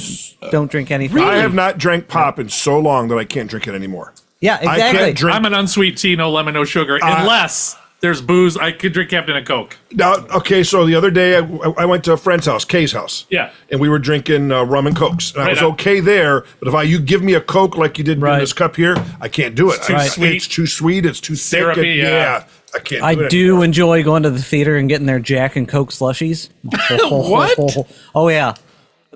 S7: don't drink anything.
S4: I have not drank pop in so long that I can't drink it anymore.
S7: Yeah,
S4: I
S7: exactly.
S4: can't drink.
S3: I'm an unsweet tea, no lemon, no sugar. Unless there's booze, I could drink Captain and Coke.
S4: Now, okay, so the other day I went to a friend's house, Kay's house.
S3: Yeah.
S4: And we were drinking rum and Cokes. And I
S3: Right
S4: was
S3: on.
S4: okay there, but if you give me a Coke like you did in
S7: Right.
S4: this cup here, I can't do it.
S3: It's too sweet.
S4: It's too sweet. It's too thick.
S3: Syrupy, yeah.
S4: I can't
S7: I
S4: do it
S7: do
S4: anymore.
S7: enjoy going to the theater and getting their Jack and Coke slushies.
S1: What?
S7: Oh yeah.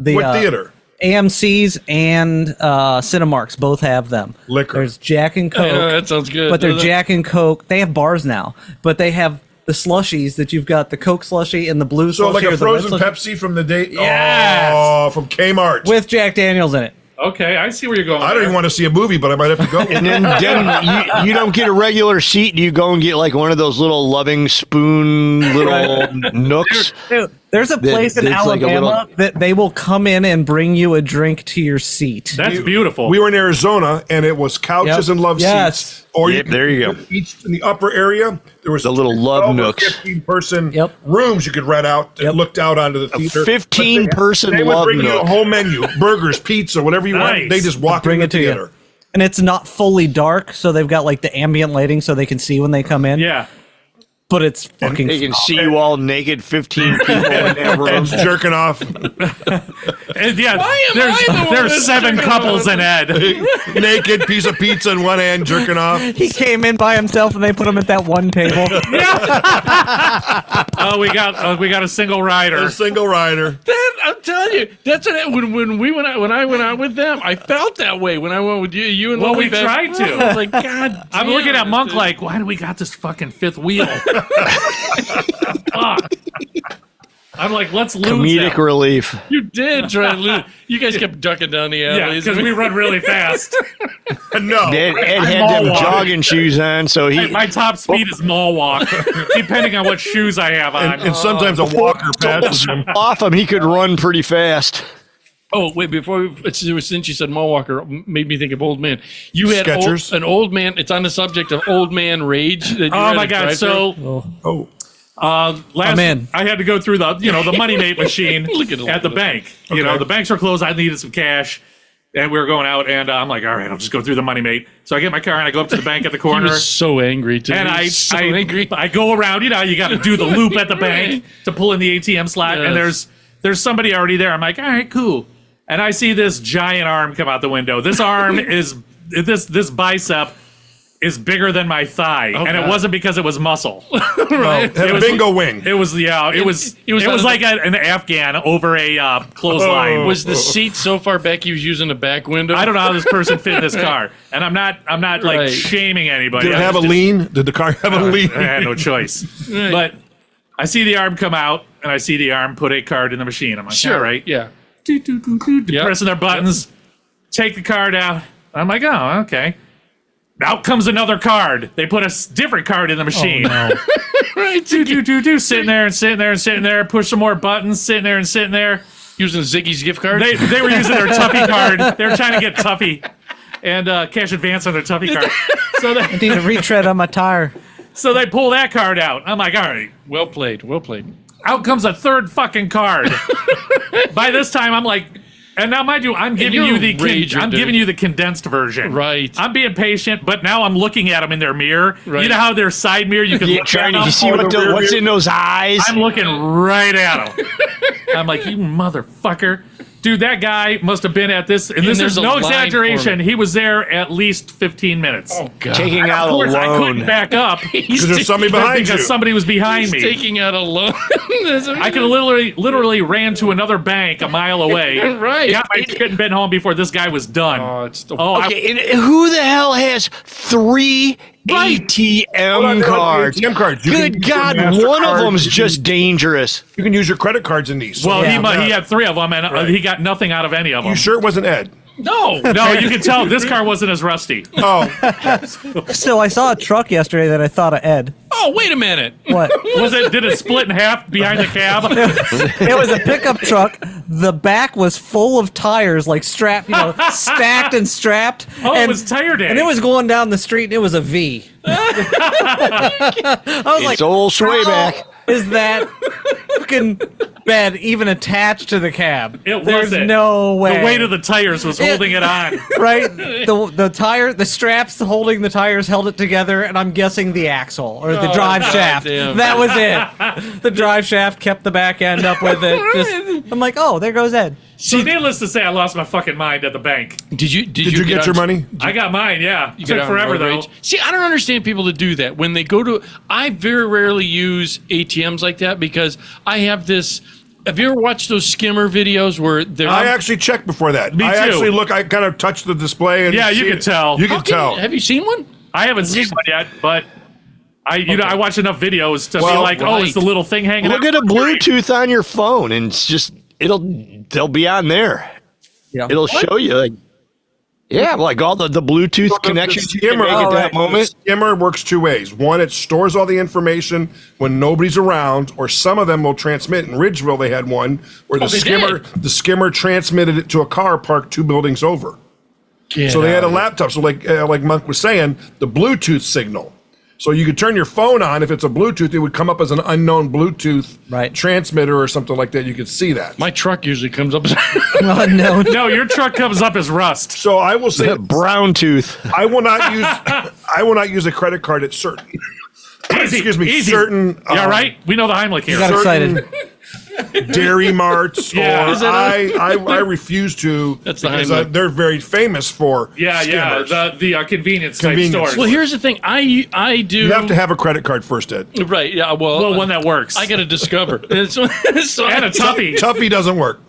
S7: The
S4: What theater?
S7: AMC's and Cinemarks both have them.
S4: Liquor.
S7: There's Jack and Coke.
S1: that sounds good.
S7: But they're Jack and Coke. They have bars now, but they have the slushies that you've got the Coke slushie and the blue
S4: So
S7: slushie.
S4: like
S7: or
S4: a
S7: the red
S4: frozen
S7: slushie
S4: Pepsi from the day.
S3: Yes!
S4: Oh, from Kmart.
S7: with Jack Daniels in it.
S3: Okay, I see where you're going.
S4: I don't even want to see a movie, but I might have to go.
S8: And then you don't get a regular seat. Do you go and get like one of those little loving spoon little nooks?
S7: Dude, there's a place in
S8: it's like a
S7: Alabama
S8: little-
S7: that they will come in and bring you a drink to your seat.
S3: That's beautiful.
S4: We were in Arizona, and it was couches
S7: Yep.
S4: and love
S7: Yes.
S4: seats. Or
S8: Yep, there you go.
S4: Each in the upper area, there was
S8: The little love
S4: 12 or
S8: nooks.
S4: 15-person
S7: Yep.
S4: rooms you could rent out that
S7: Yep.
S4: looked out onto the theater.
S8: 15-person
S4: They would
S8: love
S4: bring you
S8: nook.
S4: a whole menu, burgers, pizza, whatever you want.
S3: Nice.
S4: They just walk
S7: Bring
S4: in
S7: it
S4: the
S7: to
S4: theater.
S7: you. And it's not fully dark, so they've got like the ambient lighting so they can see when they come in.
S3: yeah.
S7: But it's fucking
S8: They can see you all naked, 15 people in that room.
S4: Ed's jerking off.
S3: And yeah,
S1: Why am I the one
S3: there's
S1: that's
S3: 7
S1: jerking
S3: couples
S1: off?
S3: in Ed.
S4: Naked, piece of pizza in one hand, jerking off.
S7: He came in by himself and they put him at that one table.
S3: Oh, we got a single rider.
S4: A single rider.
S1: That, I'm telling you, that's what, when I went out with them, I felt that way when I went with you and
S3: Well,
S1: Lily
S3: we
S1: Beth.
S3: tried to.
S1: I was like, God,
S3: I'm
S1: damn
S3: looking at
S1: it,
S3: Monk
S1: dude.
S3: like, why do we got this fucking fifth wheel? Fuck. I'm like, let's lose
S8: Comedic
S3: them.
S8: relief.
S1: You did try to lose. You guys kept ducking down the
S3: Yeah,
S1: alleys.
S3: because we run really fast.
S4: No.
S8: Ed
S3: I'm
S8: had
S3: all
S8: them
S3: walking.
S8: jogging shoes on, so he.
S3: My top speed is mall walk, depending on what shoes I have on.
S4: And sometimes a walker passes him.
S8: Off him, he could run pretty fast.
S1: Oh, wait, since you said mall walker, made me think of old man. You had
S4: Skechers?
S1: an old man. It's on the subject of old man rage. That you
S3: Oh
S1: had
S3: my
S1: at
S3: God!
S1: drive-thru.
S3: So
S4: Oh,
S3: last
S7: in.
S3: I had to go through the Money Mate machine
S1: Look
S3: at the bank. You know, the banks were closed. I needed some cash, and we were going out. And I'm like, all right, I'll just go through the Money Mate. So I get my car and I go up to the bank at the
S1: He
S3: corner.
S1: was so angry too.
S3: And
S1: He
S3: I,
S1: was so
S3: I,
S1: angry.
S3: I go around, you got to do the loop at the bank to pull in the ATM slot. And
S1: Yes.
S3: there's somebody already there. I'm like, all right, cool. And I see this giant arm come out the window. This arm is this bicep is bigger than my thigh, and
S1: God.
S3: it wasn't because it was muscle.
S1: Right.
S4: had a
S3: was-
S4: bingo wing.
S3: It was it was
S1: out of
S3: like an Afghan over a clothesline.
S1: Was the seat so far back he was using the back window?
S3: I don't know how this person fit in this car, and I'm not like
S1: Right.
S3: shaming anybody.
S4: Did it
S3: I'm
S4: have a
S3: just-
S4: lean? Did the car have a lean?
S3: I had no choice. But I see the arm come out, and I see the arm put a card in the machine. I'm like,
S1: Sure.
S3: all right.
S1: Yeah.
S3: Yep. Pressing their buttons, take the card out. I'm like, oh, okay. Out comes another card. They put a different card in the machine.
S1: Right.
S3: Sitting there and sitting there and sitting there. Push some more buttons. Sitting there and sitting there.
S1: Using Ziggy's gift card.
S3: They were using their Tuffy card. They were trying to get Tuffy and cash advance on their Tuffy card. So they
S7: Need a retread on my tire.
S3: pull that card out. I'm like, all right.
S1: Well played. Well played.
S3: Out comes a third fucking card. By this time, I'm like, and now mind you, I'm giving
S1: you're
S3: you
S1: a rager,
S3: I'm
S1: dude.
S3: giving you the condensed version.
S1: Right.
S3: I'm being patient, but now I'm looking at them in their mirror.
S1: Right.
S3: You know how their side mirror you can
S8: Yeah,
S3: look
S8: trying
S3: at
S8: to
S3: them?
S8: see what's in those eyes.
S3: I'm looking right at him. I'm like, you motherfucker. Dude, that guy must have been at this, and this
S1: there's
S3: is
S1: a
S3: no
S1: line
S3: exaggeration.
S1: for
S3: He was there at least 15 minutes.
S1: Oh God.
S8: Taking out
S3: Of course, I couldn't
S8: alone.
S3: back up
S4: Because there's somebody behind
S3: because
S4: you.
S3: somebody was behind me.
S1: Taking out a loan.
S3: I could have literally ran to another bank a mile away.
S1: Right.
S3: Got my ticket and been home before this guy was done.
S1: Oh, it's the
S8: Okay, and who the hell has 3 ATM cards?
S4: ATM cards. You can
S8: Good
S4: use your
S8: God, one of
S4: MasterCard.
S8: them's just dangerous.
S4: You can use your credit cards in these. So
S3: well,
S7: Yeah.
S3: he had 3 of them, and he got nothing out of any of them.
S4: you sure it wasn't Ed?
S1: No.
S3: No, you can tell this car wasn't as rusty.
S4: Oh,
S7: So I saw a truck yesterday that I thought of Ed.
S1: Oh, wait a minute.
S7: What?
S3: Did it split in half behind the cab?
S7: It was a pickup truck. The back was full of tires, like strapped, stacked and strapped.
S3: Oh,
S7: and,
S3: it was tire day.
S7: And it was going down the street, and it was a V. I was like,
S8: It's old swayback.
S7: how is that fucking bed even attached to the cab?
S3: It
S7: There's
S3: wasn't.
S7: no way.
S3: The weight of the tires was holding it on.
S7: Right? The straps holding the tires held it together, and I'm guessing the axle or the drive shaft.
S1: damn.
S7: That was it. The drive shaft kept the back end up with it. I'm like, oh, there goes Ed.
S3: So needless to say, I lost my fucking mind at the bank.
S1: Did you
S4: did you get your money?
S3: I got mine, yeah.
S1: You
S3: Took
S1: get on
S3: forever
S1: road
S3: though.
S1: rage? See, I don't understand people that do that when they go to. I very rarely use ATMs like that because I have this. Have you ever watched those skimmer videos where they're?
S4: I actually checked before that.
S3: Me
S4: I
S3: too.
S4: actually look. I kind of touched the display and
S3: Yeah, you
S4: see
S3: can
S4: it.
S3: tell.
S4: You
S1: How
S4: can tell.
S1: Have you seen one?
S3: I haven't seen one yet, but I watch enough videos to be
S4: Well,
S3: like, oh, it's the little thing hanging
S8: Look
S3: out.
S8: at a Bluetooth on your phone, and it's just they'll be on there.
S7: Yeah.
S8: It'll show you like, yeah, like all the Bluetooth connections you can make at that moment.
S4: The skimmer works 2 ways. One, it stores all the information when nobody's around, or some of them will transmit. In Ridgeville, they had one where
S1: they
S4: the skimmer transmitted it to a car parked 2 buildings over. So they had a laptop. So like Monk was saying, the Bluetooth signal. So you could turn your phone on. If it's a Bluetooth, it would come up as an unknown Bluetooth
S7: Right.
S4: transmitter or something like that. You could see that.
S1: My truck usually comes up.
S7: Oh, no.
S3: No, your truck comes up as rust.
S4: So I will say,
S8: Brown tooth.
S4: I will not use a credit card at certain. Excuse me,
S3: Easy.
S4: certain.
S3: Yeah, right? We know the Heimlich here.
S7: Got
S4: certain
S7: excited.
S4: Dairy marts,
S3: Yeah.
S4: or
S3: Is it
S4: I refuse to.
S1: That's the
S4: because
S1: Heimlich.
S4: they're very famous for.
S3: Yeah,
S4: skimmers.
S3: the convenience type
S4: Convenience.
S3: stores.
S1: Well, here's the thing. I do.
S4: You have to have a credit card first, Ed.
S1: Right. Yeah. Well,
S3: one that works.
S1: I got to discover. And so
S3: and a Tuffy.
S4: Tuffy doesn't work.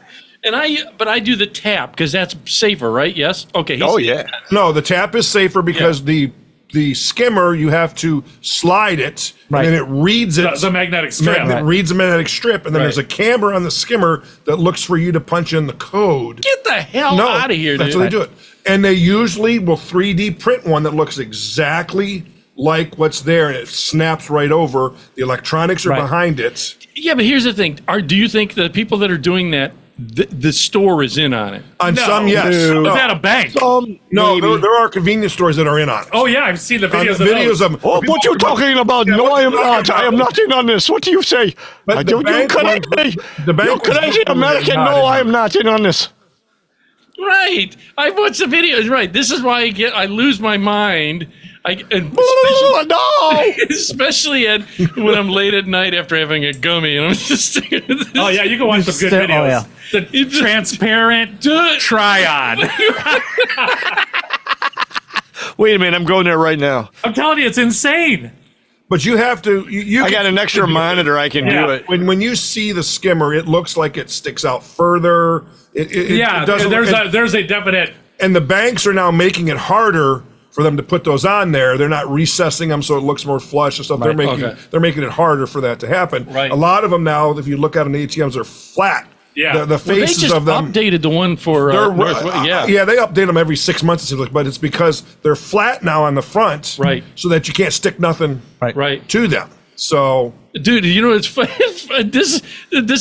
S1: And I do the tap because that's safer, right? Yes. Okay.
S8: Oh yeah.
S4: No, the tap is safer because the the skimmer, you have to slide it,
S7: Right.
S4: and then it reads it.
S3: The magnetic strip.
S4: It reads the magnetic strip, and then
S1: Right.
S4: there's a camera on the skimmer that looks for you to punch in the code.
S1: Get the hell out of here, dude.
S4: That's what they do it. And they usually will 3D print one that looks exactly like what's there, and it snaps right over. The electronics are
S7: Right.
S4: behind it.
S1: Yeah, but here's the thing. Do you think the people that are doing that, the store is in on it?
S4: On
S3: No,
S4: some, yes.
S3: dude.
S4: No,
S3: Is that a bank?
S4: no there are convenience stores that are in on it.
S3: Oh yeah, I've seen the
S4: On
S3: videos.
S4: the videos of
S8: Oh, what you talking about?
S4: Yeah,
S8: No,
S4: what
S8: I am
S4: you
S8: not.
S4: talking
S8: I am
S4: about?
S8: not in on this. What do you say?
S4: But the
S8: You
S4: bank
S8: crazy.
S4: ones- the bank
S8: You
S4: ones
S8: crazy
S4: are
S8: American?
S4: not
S8: No,
S4: in
S8: I
S4: on
S8: am not in on this.
S1: Right. I watched the videos. Right. This is why I lose my mind.
S8: Ooh, no.
S1: Especially when I'm late at night after having a gummy, and I'm just.
S3: Oh yeah, you can watch some good
S7: Oh,
S3: videos.
S7: yeah.
S3: The transparent try-on.
S8: Wait a minute, I'm going there right now.
S3: I'm telling you, it's insane.
S4: But you have to. You
S8: I got an extra monitor. I can
S3: Yeah.
S8: do it.
S4: when you see the skimmer, it looks like it sticks out further. It doesn't.
S3: There's a definite.
S4: And the banks are now making it harder for them to put those on there. They're not recessing them so it looks more flush and stuff.
S7: Right.
S4: They're making it harder for that to happen.
S1: Right.
S4: A lot of them now, if you look at them, the ATMs are flat.
S3: Yeah.
S4: The
S1: Well, they
S4: faces
S1: just
S4: of them.
S1: updated the one for
S4: They're
S1: yeah.
S4: they update them every 6 months, it seems like, but it's because they're flat now on the front,
S1: Right.
S4: So that you can't stick nothing
S1: Right.
S4: to them. So
S1: Dude, you know it's fun. This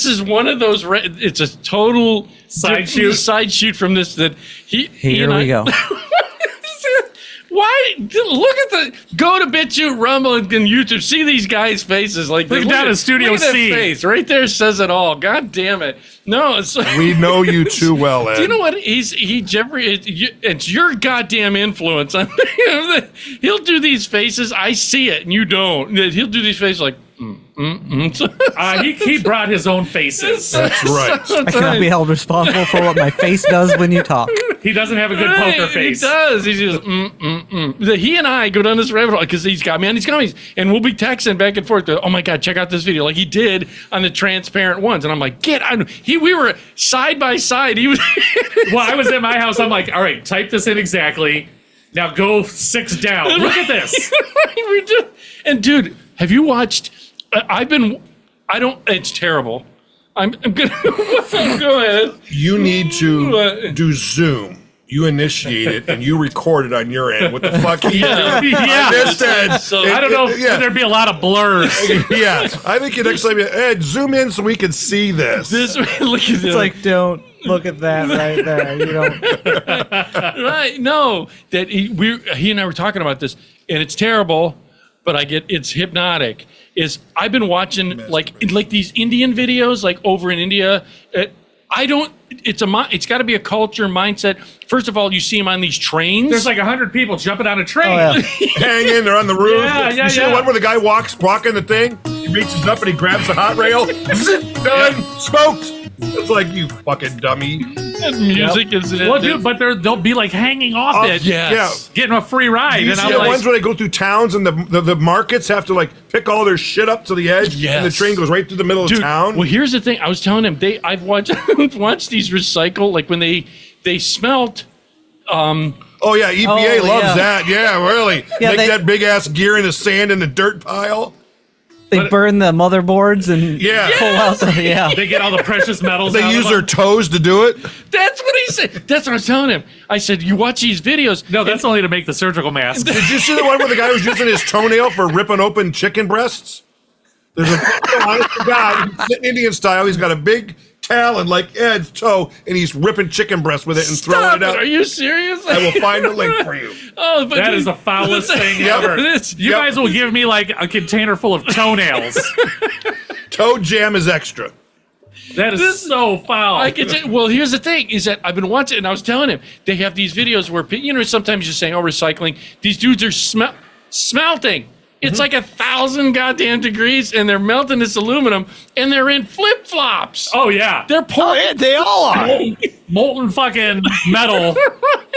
S1: is one of those. It's a total
S3: Side shoot.
S1: Side shoot from this that he.
S7: Here we go.
S1: Why? Look at go to BitChute, Rumble, and YouTube. See these guys' faces. Like
S3: Look down at Studio
S1: look at that
S3: C.
S1: face right there says it all. God damn it! No, it's.
S4: we know you too well, Ed.
S1: Do you know what? Jeffrey. It's your goddamn influence on him. He'll do these faces. I see it, and you don't. He'll do these faces like.
S3: He brought his own faces.
S4: That's right.
S7: I cannot be held responsible for what my face does when you talk.
S3: He doesn't have a good poker face.
S1: He does. He's just He and I go down this rabbit hole because he's got me on these gummies, and we'll be texting back and forth. Oh my god, check out this video, like he did on the transparent ones, and I'm like, we were side by side. He was.
S3: Well, I was at my house. I'm like, all right, type this in exactly. Now go 6 down. Look at this.
S1: And dude, have you watched? It's terrible. I'm gonna go ahead.
S4: You need to do Zoom. You initiate it and you record it on your end. What the fuck?
S3: Yeah.
S4: I missed Ed.
S1: So-
S3: I don't know.
S4: Yeah.
S3: There'd be a lot of blurs.
S4: Yeah, I think you next time, Ed, zoom in so we can see this.
S1: Look at this.
S7: It's like, don't look at that right there. You don't.
S1: Right? No, that he and I were talking about this, and it's terrible, but it's hypnotic. I've been watching like these Indian videos, like over in India. It's got to be a culture mindset. First of all, you see them on these trains.
S3: There's like 100 people jumping on a train.
S7: Oh, yeah.
S4: Hanging, they're on the roof.
S3: Yeah,
S4: you see the
S3: yeah.
S4: one where the guy walking the thing, he reaches up and he grabs the hot rail. Done. Smoked. It's like, you fucking dummy.
S1: That music is in
S3: Well,
S1: it.
S3: dude, but they'll be like hanging off it,
S1: Yes.
S3: getting a free ride,
S4: You
S3: and
S4: see
S3: I'm
S4: the
S3: like,
S4: ones where they go through towns and the markets have to like pick all their shit up to the edge, and the
S1: Yes.
S4: train goes right through the middle
S1: Dude,
S4: of town.
S1: well, here's the thing. I was telling him I've watched these recycle, like when they smelt.
S4: Oh yeah, EPA
S7: Oh,
S4: loves
S7: yeah.
S4: that. Yeah, really.
S7: Yeah,
S4: Make
S7: they-
S4: that big ass gear in the sand in the dirt pile.
S7: They burn the motherboards and
S4: Yeah.
S7: pull out the
S3: they get all the precious metals.
S4: They
S3: out
S4: use
S3: of
S4: their
S3: them.
S4: toes to do it.
S1: That's what he said. That's what I was telling him. I said, you watch these videos.
S3: No, that's only to make the surgical mask.
S4: Did you see the one where the guy was using his toenail for ripping open chicken breasts? There's a honest to God, he's sitting Indian style. He's got a big talon like Ed's toe, and he's ripping chicken breasts with it and throwing
S1: Stop
S4: it out.
S1: Are you serious?
S4: I will find a link for you.
S1: Oh, but
S3: That is the foulest thing
S4: Yep.
S3: ever.
S1: This-
S3: You might as well give me like a container full of toenails.
S4: Toe jam is extra.
S3: That is so foul.
S1: Well, here's the thing: is that I've been watching, and I was telling him they have these videos where sometimes you're saying, "Oh, recycling." These dudes are smelting. It's like 1,000 goddamn degrees, and they're melting this aluminum, and they're in flip flops.
S3: Oh yeah,
S1: They're pouring.
S8: Yeah, they all are.
S3: molten fucking metal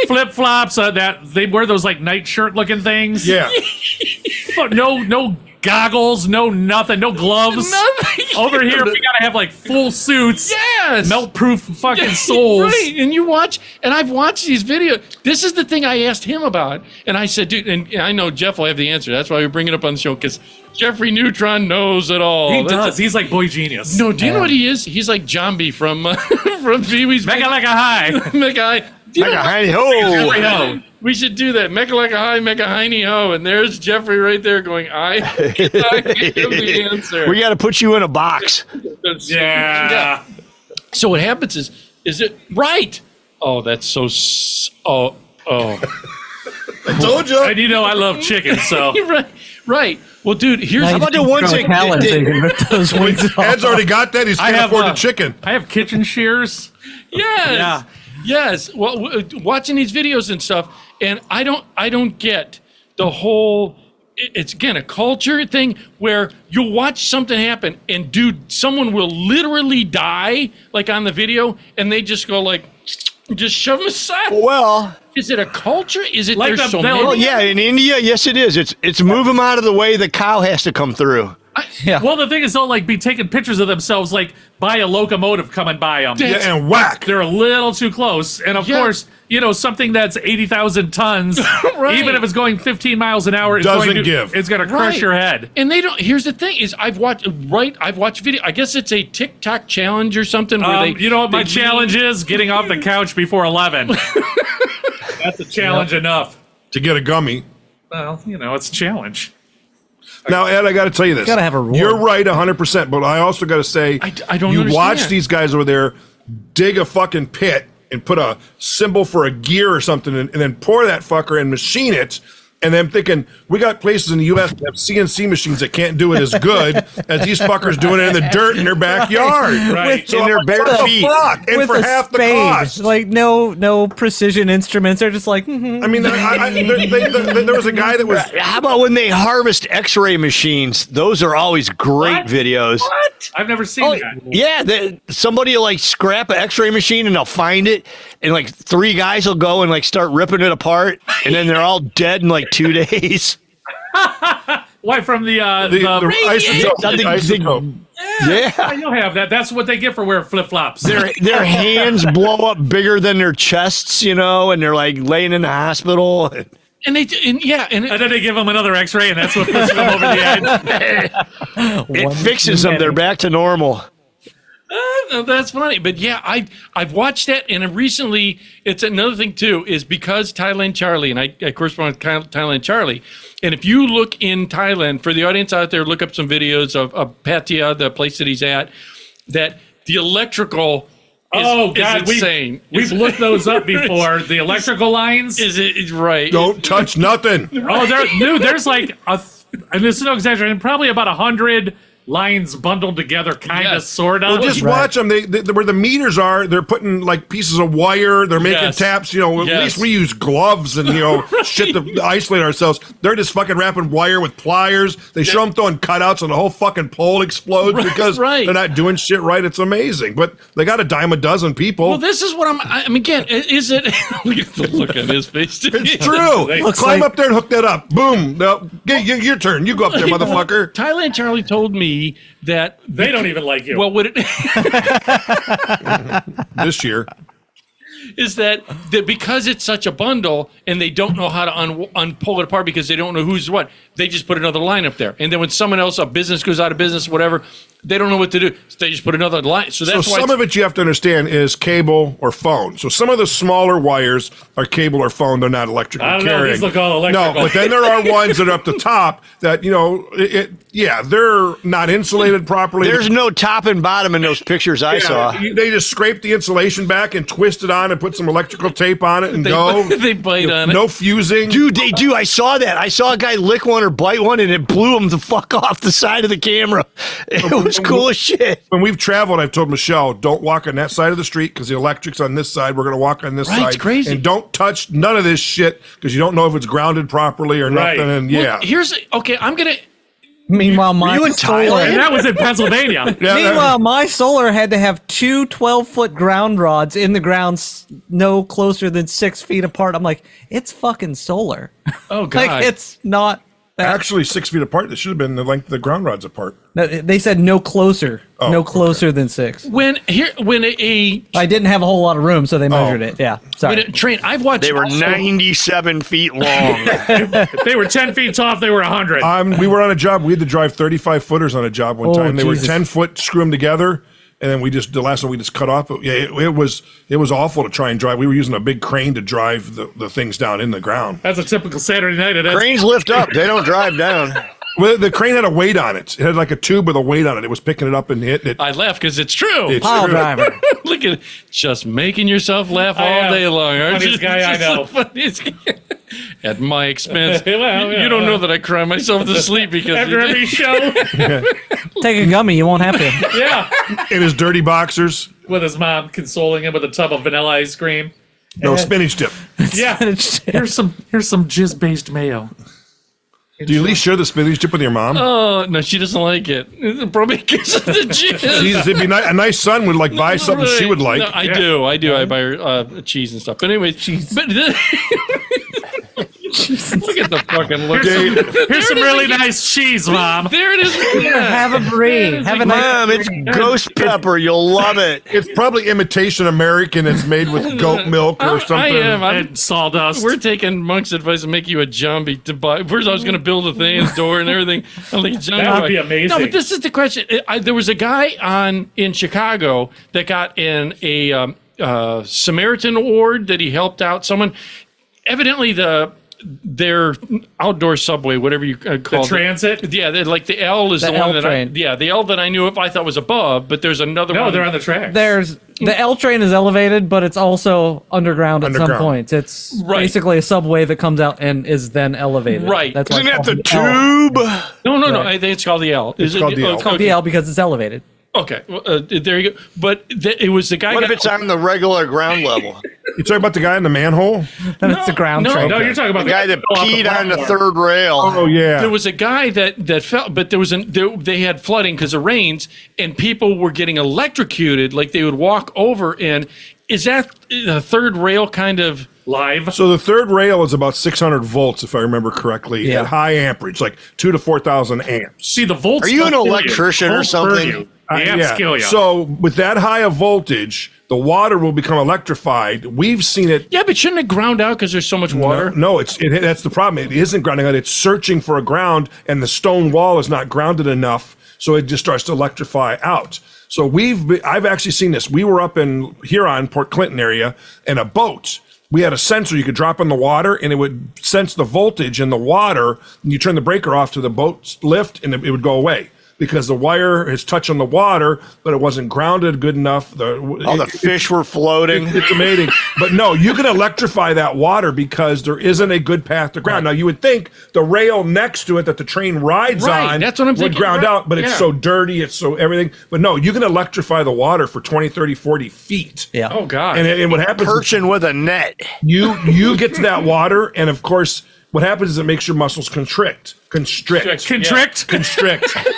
S3: flip flops. That they wear those like nightshirt looking things.
S4: Yeah.
S3: No goggles, no nothing, no gloves.
S1: Nothing.
S3: Over here, we gotta have like full suits,
S1: Yes.
S3: melt-proof fucking souls.
S1: Right, and you watch, and I've watched these videos. This is the thing I asked him about, and I said, dude, and I know Jeff will have the answer. That's why we bring it up on the show, because Jeffrey Neutron knows it all.
S3: He
S1: That's
S3: does. He's like boy genius.
S1: No, do you know what he is? He's like Jambi from from Pee-wee's
S3: Mega like a high.
S1: Mega High. Do you know-
S8: Hey ho!
S1: We should do that. Mega like a high, mega hiney ho. And there's Jeffrey right there going, I have the answer.
S8: We got to put you in a box.
S3: Yeah.
S1: So what happens is it right? Oh, that's so. Oh.
S4: I told you.
S3: And you know I love chicken, so
S1: right. Well, dude, here's
S8: How about the ones
S7: Throw a talent so you can rip those wings off.
S4: Ed's already got that. He's can't
S3: have,
S4: afford the chicken.
S3: I have kitchen shears.
S1: Yes.
S3: Yeah.
S1: Yes. Well, watching these videos and stuff, and I don't get the whole. It's again a culture thing where you'll watch something happen, and dude, someone will literally die, like on the video, and they just go like, just shove them aside.
S8: Well,
S1: Is it a culture? Is it
S3: Like
S1: there's
S3: the-
S1: so
S3: they'll-
S1: many?
S8: well, yeah, in India, yes, it is. It's move them out of the way. The cow has to come through.
S7: Yeah.
S3: Well, the thing is, they'll like be taking pictures of themselves, like by a locomotive coming by them.
S4: Yeah, and whack.
S3: They're a little too close, and of
S1: Yeah.
S3: course, you know something that's 80,000 tons,
S1: Right.
S3: even if it's going 15 miles an hour,
S4: Doesn't
S3: going to,
S4: give.
S3: It's going to crush
S1: Right.
S3: your head.
S1: And they don't. Here's the thing: is I've watched video. I guess it's a TikTok challenge or something. Where
S3: You know what my
S1: they
S3: challenge is? Getting off the couch before 11. That's a challenge enough.
S4: To get a gummy.
S3: Well, you know, it's a challenge.
S4: Now, Ed, I got to tell you this.
S7: Gotta have a reward.
S4: You're right 100%, but I also got to say,
S1: I don't
S4: you
S1: understand.
S4: watch these guys over there dig a fucking pit and put a symbol for a gear or something and then pour that fucker and machine it. And then I'm thinking, we got places in the U.S. that have CNC machines that can't do it as good as these fuckers doing it in the dirt in their backyard.
S3: Right.
S4: So
S8: In
S4: I'm
S8: their
S4: like,
S8: bare
S4: what the
S8: feet.
S4: fuck? And
S7: With
S4: for
S7: a
S4: half the
S7: spade.
S4: cost.
S7: Like no precision instruments. They're just like, mhm.
S4: I mean, there was a guy that was.
S8: How about when they harvest X-ray machines? Those are always great
S3: What?
S8: videos.
S3: I've never seen
S8: Oh,
S3: that.
S8: yeah, somebody will like scrap an X-ray machine and they'll find it, and like 3 guys will go and like start ripping it apart, and then they're all dead in like 2 days.
S3: Why from the
S4: The isotope.
S8: I think-
S4: Isotope.
S8: Yeah,
S3: you'll have that. That's what they get for wearing flip flops.
S8: their hands blow up bigger than their chests, you know, and they're like laying in the hospital.
S1: And yeah, and
S3: And then they give them another X-ray, and that's what pushes them over the edge.
S8: It fixes them; they're back to normal.
S1: that's funny. But yeah, I've watched that, and recently it's another thing too. Is because Thailand Charlie, and I correspond with Thailand Charlie, and if you look in Thailand, for the audience out there, look up some videos of Pattaya, the place that he's at, that the electrical.
S3: Oh
S1: is
S3: God,
S1: insane.
S3: we've looked those up before. The electrical lines.
S1: Is it right?
S4: Don't touch nothing.
S3: Oh, there's like and this is no exaggeration, probably about 100 lines bundled together, kind of,
S1: Yes.
S3: sort of.
S4: Well, just watch them. They where the meters are, they're putting like pieces of wire. They're making
S1: Yes.
S4: taps. You know, at
S1: Yes.
S4: least we use gloves and shit to isolate ourselves. They're just fucking wrapping wire with pliers. They show them throwing cutouts, and the whole fucking pole explodes because
S1: right.
S4: they're not doing shit right. It's amazing, but they got a dime a dozen people.
S1: Well, this is what I mean, again, is it? Look at the look on his face.
S4: it's true.
S7: Looks
S4: Climb
S7: like-
S4: up there and hook that up. Boom. No, your turn. You go up there, motherfucker.
S1: Thailand Charlie told me that
S3: they don't even like you.
S1: well, what it
S4: This year.
S1: is that because it's such a bundle and they don't know how to pull it apart because they don't know who's what, they just put another line up there. And then when someone else, a business goes out of business, whatever, they don't know what to do. So they just put another line. So that's
S4: So
S1: why
S4: some of it you have to understand is cable or phone. So some of the smaller wires are cable or phone. They're not electrical
S3: I don't know,
S4: carrying.
S3: these look all electrical.
S4: No, but then there are ones that are up the top that, they're not insulated properly.
S8: There's no top and bottom in those pictures I saw.
S4: They just scrape the insulation back and twist it on and put some electrical tape on it and go.
S1: they bite on it.
S4: No fusing.
S8: Dude, they do. I saw that. I saw a guy lick one or bite one, and it blew him the fuck off the side of the camera. It was cool as shit.
S4: When we've traveled, I've told Michelle, don't walk on that side of the street because the electric's on this side. We're going to walk on this
S1: Right,
S4: side.
S1: it's crazy.
S4: And don't touch none of this shit because you don't know if it's grounded properly or
S3: Right.
S4: nothing. And
S1: Well, I'm gonna.
S7: Meanwhile, my
S8: you in
S7: solar.
S8: Thailand?
S3: And that was in Pennsylvania.
S7: Meanwhile, my solar had to have 2 12-foot ground rods in the ground, no closer than 6 feet apart. I'm like, it's fucking solar.
S1: Oh God.
S7: Like, it's not
S4: Actually, 6 feet apart. They should have been the length of the ground rods apart.
S7: No, they said no closer.
S4: Oh,
S7: no closer than 6.
S1: When a
S7: I didn't have a whole lot of room, so they measured it. Yeah. Sorry.
S1: train, I've watched.
S8: They were
S1: also-
S8: 97 feet long.
S3: If they were 10 feet tall, if they were 100.
S4: We were on a job. We had to drive 35 footers on a job one
S7: Oh,
S4: time. They
S7: Jesus.
S4: were 10 foot, screw them together. And then the last one we just cut off. But yeah, it was awful to try and drive. We were using a big crane to drive the things down in the ground.
S3: That's a typical Saturday night at
S8: Cranes lift up. They don't drive down.
S4: Well, the crane had a weight on it. It had like a tube with a weight on it. It was picking it up and hitting it.
S1: I laugh because it's true.
S4: It's
S7: Pile
S4: true.
S7: driver.
S1: Look at just making yourself laugh
S3: I
S1: all
S3: am.
S1: day long, aren't you?
S3: Funniest guy I know.
S1: Just the funniest guy. At my expense.
S3: Well,
S1: you don't know that I cry myself to sleep because
S3: After every show.
S7: Take a gummy. You won't have to.
S3: Yeah.
S4: In his dirty boxers.
S3: With his mom consoling him with a tub of vanilla ice cream.
S4: No spinach dip.
S3: Yeah. Here's some jizz based mayo.
S4: Do you at least share the spinach dip with your mom?
S1: Oh no, she doesn't like it. Probably because of the jizz.
S4: Jesus, it'd be a nice son would like buy something she would like.
S1: No, I do. I buy her cheese and stuff. But anyway, cheese. But look at the fucking look.
S3: Here's some really nice cheese, Mom.
S1: There it is.
S7: Have a brie. Have a nice.
S8: Mom, it's ghost pepper. You'll love it.
S4: It's probably imitation American. It's made with goat milk or something.
S1: I am.
S3: And sawdust.
S1: We're taking Monk's advice and make you a zombie to buy. First, I was going to build a thing in the door and everything. I'm like,
S3: That would be amazing.
S1: No, but this is the question. There was a guy in Chicago that got a Samaritan Award that he helped out someone. Evidently, their outdoor subway, whatever you call
S3: the
S1: it.
S3: transit?
S1: Yeah, like the L is the
S7: L
S1: one that
S7: train.
S1: the L that I knew of I thought was above, but there's another
S3: No,
S1: one.
S3: they're on the track.
S7: There's the L train is elevated, but it's also underground at some
S4: Underground.
S7: points. It's
S1: Right.
S7: basically a subway that comes out and is then elevated.
S1: Right.
S7: That's why
S8: Isn't
S7: it's
S8: that the
S7: called L.
S8: tube?
S1: No. I think it's called the L.
S4: It's called the L.
S7: It's called the L because it's elevated.
S1: Okay, well, there you go. But it was the guy.
S8: What if it's on the regular ground level?
S4: You talking about the guy in the manhole?
S7: Then it's the ground
S1: no,
S7: train.
S3: No, you're talking about
S8: The guy that
S3: off the
S8: peed on the
S3: platform.
S8: third rail.
S4: Oh yeah.
S1: There was a guy that fell, but they had flooding because of rains, and people were getting electrocuted. Like they would walk over, and is that the third rail kind of?
S3: live.
S4: So the third rail is about 600 volts, if I remember correctly,
S7: Yeah.
S4: at high amperage, like 2 to 4,000 amps.
S3: See the volts.
S8: Are you an
S3: don't kill
S8: electrician or
S3: Volts burn
S8: something?
S3: you. The amps kill you.
S4: So with that high of voltage, the water will become electrified. We've seen it.
S1: Yeah, but shouldn't it ground out because there's so much water?
S4: No, that's the problem. It isn't grounding out. It's searching for a ground, and the stone wall is not grounded enough, so it just starts to electrify out. So I've actually seen this. We were up in Huron, Port Clinton area, in a boat. We had a sensor you could drop in the water, and it would sense the voltage in the water. And you turn the breaker off to the boat lift, and it would go away because the wire is touching the water, but it wasn't grounded good enough.
S8: All the fish were floating.
S4: It's amazing. But no, you can electrify that water because there isn't a good path to ground. Now, you would think the rail next to it that the train rides
S1: Right,
S4: on
S1: that's what I'm
S4: would
S1: thinking,
S4: ground
S1: right,
S4: out, but it's
S1: yeah.
S4: so dirty, it's so everything. But no, you can electrify the water for 20, 30, 40 feet.
S7: Yeah.
S1: Oh God!
S4: And what happens is
S8: Perching with a net.
S4: you get to that water, and of course, what happens is it makes your muscles constrict.
S3: Contrict.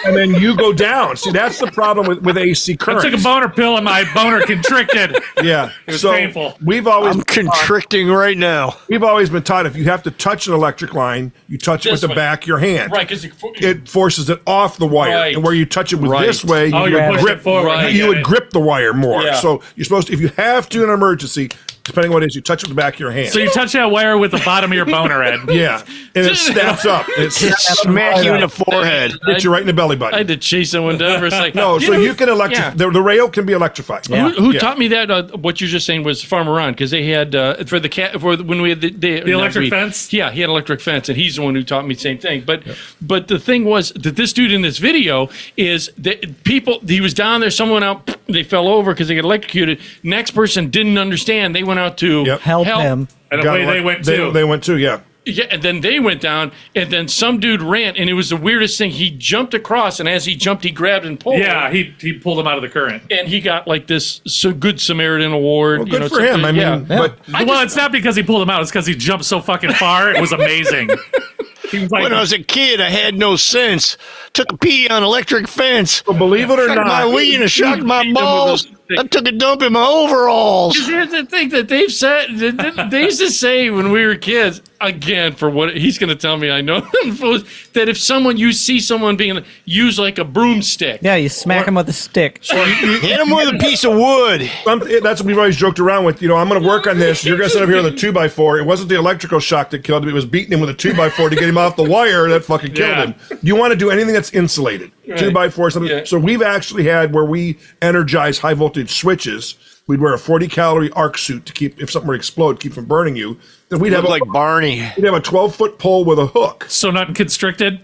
S4: And then you go down. See, that's the problem with AC
S3: I
S4: current.
S3: took a boner pill and my boner constricted.
S4: Yeah.
S3: It was
S4: so
S3: painful.
S4: We've always
S8: I'm constricting right now.
S4: been taught if you have to touch an electric line, you touch it with
S1: This
S4: the
S1: way.
S4: back of your hand.
S1: Right, because
S4: It forces it off the wire.
S1: Right.
S4: And where you touch it with
S1: Right.
S4: this way,
S3: Oh,
S4: you
S3: you're
S4: would
S3: pushing
S4: grip
S3: it forward.
S1: Right.
S3: I
S4: you
S3: get
S4: would
S3: it.
S4: grip the wire more.
S1: Yeah.
S4: So you're supposed to, if you have to in an emergency, depending on what it is, you touch it with the back of your hand.
S3: So you touch that wire with the bottom of your boner, Ed.
S4: yeah. And it snaps up. It
S8: Smack you in the forehead.
S4: hits you right in the belly
S1: I
S4: button.
S1: had to chase someone down for a second.
S4: No, so you can electrify.
S1: Yeah.
S4: The rail can be electrified.
S1: Who
S4: Yeah.
S1: taught me that? What you're just saying was Farmer Ron, because they had for the cat for when we had the
S3: electric fence?
S1: Yeah, he had electric fence, and he's the one who taught me the same thing. But the thing was that this dude in this video is that people he was down there, someone out, they fell over because they got electrocuted. Next person didn't understand. They went out to
S4: Yep.
S7: Help him.
S3: And
S4: Got
S3: away they
S4: elec-
S3: went too.
S4: They went too, yeah.
S1: Yeah, and then they went down, and then some dude ran, and it was the weirdest thing. He jumped across, and as he jumped, he grabbed and pulled.
S3: Yeah, he pulled him out of the current.
S1: and he got like this Good Samaritan award.
S4: Well, good for him. I mean, but
S3: Well, it's not because he pulled him out. It's because he jumped so fucking far. It was amazing. He was like,
S8: When I was a kid, I had no sense. Took a pee on electric fence.
S4: believe it or
S8: Shocked my
S4: not,
S8: ween and shocked my balls. I took a dump in my overalls.
S1: Here's the thing that they've said. They used to say when we were kids. Again, for what he's going to tell me, I know that if you see someone being used like a broomstick.
S7: Yeah, you smack him with a stick.
S8: Hit him with a piece of wood.
S4: That's what we've always joked around with. I'm going to work on this. You're going to sit up here with a 2x4. It wasn't the electrical shock that killed him. It was beating him with a 2x4 to get him off the wire that fucking killed him. You want to do anything that's insulated. Right. 2x4, something. Yeah. So we've actually had where we energize high voltage switches. We'd wear a 40-calorie arc suit to keep, if something were to explode, keep from burning you. Then we'd have
S8: like Barney.
S4: We'd have a 12-foot pole with a hook.
S3: So not constricted?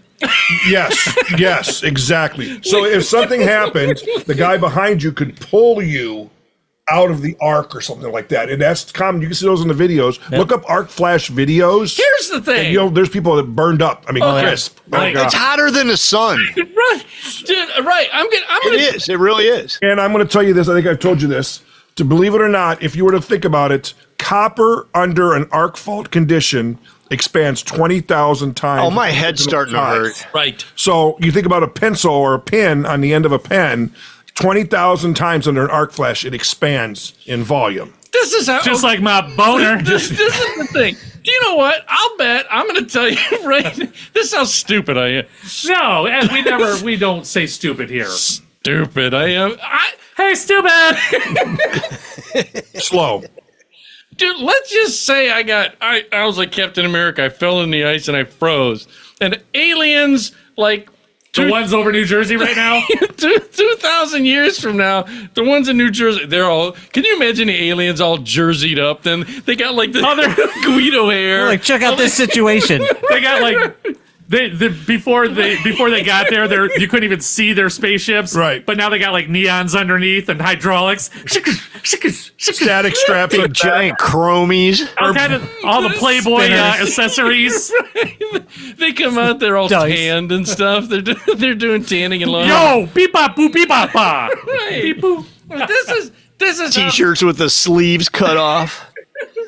S4: Yes, exactly. So if something happened, the guy behind you could pull you out of the arc or something like that. And that's common. You can see those in the videos. Yep. Look up arc flash videos.
S1: Here's the thing.
S4: And, there's people that burned up. I mean, crisp.
S8: Yeah. It's hotter than the sun.
S1: Right. Dude, right.
S8: It is. It really is.
S4: And I'm going to tell you this. I think I've told you this. To believe it or not, if you were to think about it, copper under an arc fault condition expands 20,000 times.
S8: Oh, my head's starting to hurt.
S1: Right.
S4: So you think about a pencil or a pin on the end of a pen, 20,000 times under an arc flash, it expands in volume.
S1: This is how.
S3: Just like my boner.
S1: This is the thing. Do you know what? I'll bet. I'm going to tell you right. This is how stupid I am.
S3: No, and we don't say stupid here.
S1: Stupid I am.
S3: Hey, stupid!
S4: Slow.
S1: Dude, let's just say I was like Captain America. I fell in the ice and I froze. And aliens, like...
S3: The ones over New Jersey right now?
S1: 2,000 years from now, the ones in New Jersey, they're all... Can you imagine the aliens all jerseyed up? Then they got like the other Guido hair.
S7: Like, check out this situation.
S3: They got like... Before they got there, you couldn't even see their spaceships.
S4: Right.
S3: But now they got like neons underneath and hydraulics.
S4: Static straps.
S8: Big giant chromies.
S3: All the Playboy accessories.
S1: They come out, they're all tanned and stuff. They're doing tanning and laundry.
S3: Yo, beep bop boop beep bop ba.
S1: Right.
S3: Beep boop.
S1: This is
S8: T-shirts with the sleeves cut off.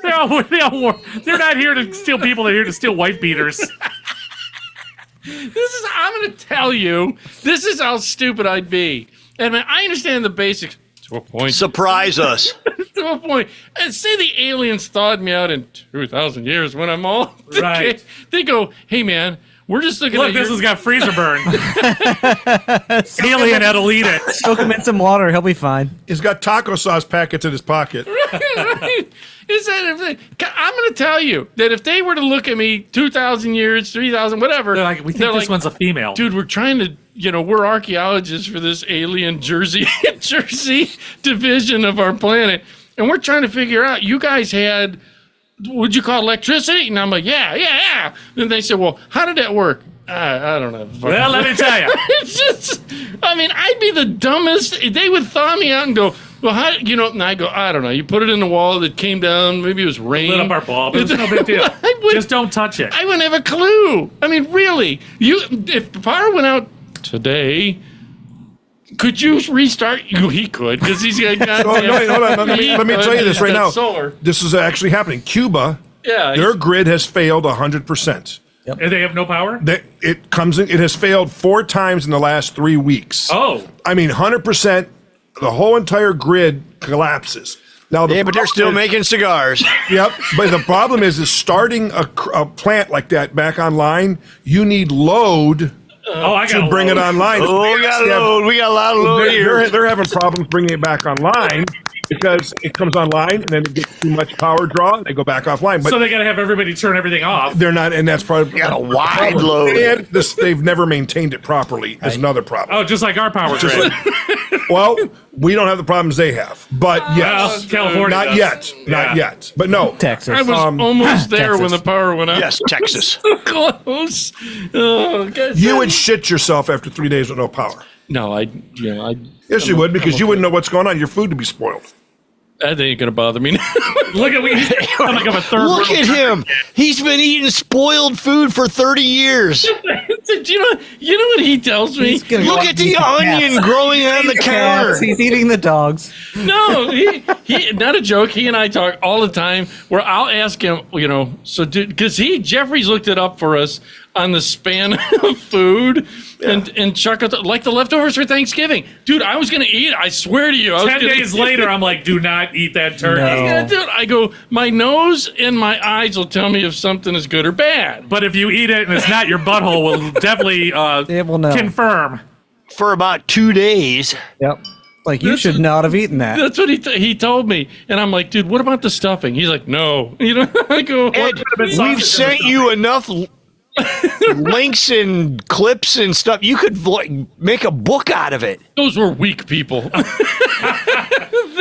S3: They're not here to steal people. They're here to steal wife beaters.
S1: I'm going to tell you, this is how stupid I'd be. And I understand the basics to a point.
S8: Surprise us.
S1: To a point. And say the aliens thawed me out in 2,000 years when I'm all...
S3: Right.
S1: They go, hey, man, we're just looking at
S3: this has got freezer burn. Alien that'll eat it.
S7: Soak him in some water. He'll be fine.
S4: He's got taco sauce packets in his pocket.
S1: Right. Is that I'm going to tell you that if they were to look at me 2,000 years, 3,000, whatever.
S3: They're like, we think this one's a female.
S1: Dude, we're trying to, we're archaeologists for this alien Jersey division of our planet. And we're trying to figure out, you guys had, would you call electricity? And I'm like, yeah. And they said, well, how did that work? I don't know.
S3: Well, let me tell you.
S1: It's just, I'd be the dumbest. They would thaw me out and go, well, how, and I go, I don't know. You put it in the wall that came down. Maybe it was rain.
S3: Lit up our bulb. It's no big deal. Just don't touch it.
S1: I wouldn't have a clue. Really. If the power went out today, could you restart? He could, because he's got.
S4: Hold on. Let me tell you this right now.
S1: Solar.
S4: This is actually happening. Cuba, their grid has failed 100%.
S3: Yep. And they have no power?
S4: It has failed 4 times in the last 3 weeks.
S3: Oh.
S4: 100%. The whole entire grid collapses. Now,
S8: but they're still making cigars.
S4: Yep. But the problem is starting a plant like that back online, you need load to bring it online.
S8: Oh, we got load. We got a lot of load here.
S4: They're having problems bringing it back online because it comes online and then it gets too much power draw and they go back offline. But
S3: so they got to have everybody turn everything off.
S4: They're not, and that's probably
S8: got a wide load.
S4: And they've never maintained it properly. Is another problem.
S3: Oh, just like our power grid.
S4: Well, we don't have the problems they have, but yes,
S3: California
S4: not
S3: does.
S4: Not yet. But no,
S7: Texas.
S1: I was almost there when the power went out.
S8: Yes, Texas.
S1: So close. Oh,
S4: you would shit yourself after 3 days with no power.
S1: No,
S4: Yes, you would, because you wouldn't know what's going on. Your food would be spoiled.
S1: That ain't gonna bother me.
S3: Look at me. I'm like I'm a third.
S8: Look at him. He's been eating spoiled food for 30 years.
S1: Do you know what he tells me?
S8: Look at the onion growing on the counter.
S7: He's eating the dogs.
S1: No, he not a joke. He and I talk all the time where I'll ask him, because Jeffrey's looked it up for us on the span of food and chuck it like the leftovers for Thanksgiving. Dude, I was gonna eat it. I swear to you.
S3: 10 days later, I'm like, do not eat that turkey.
S7: No.
S1: Yeah, dude, I go, my nose and my eyes will tell me if something is good or bad.
S3: But if you eat it and it's not, your butthole will definitely
S7: It will know.
S3: confirm.
S8: For about 2 days.
S7: Yep. Like, you should not have eaten that.
S1: That's what he told me, and I'm like, dude, what about the stuffing? He's like, no. You know, I go,
S8: Ed, we've sent you enough links and clips and stuff. You could make a book out of it.
S1: those were weak people.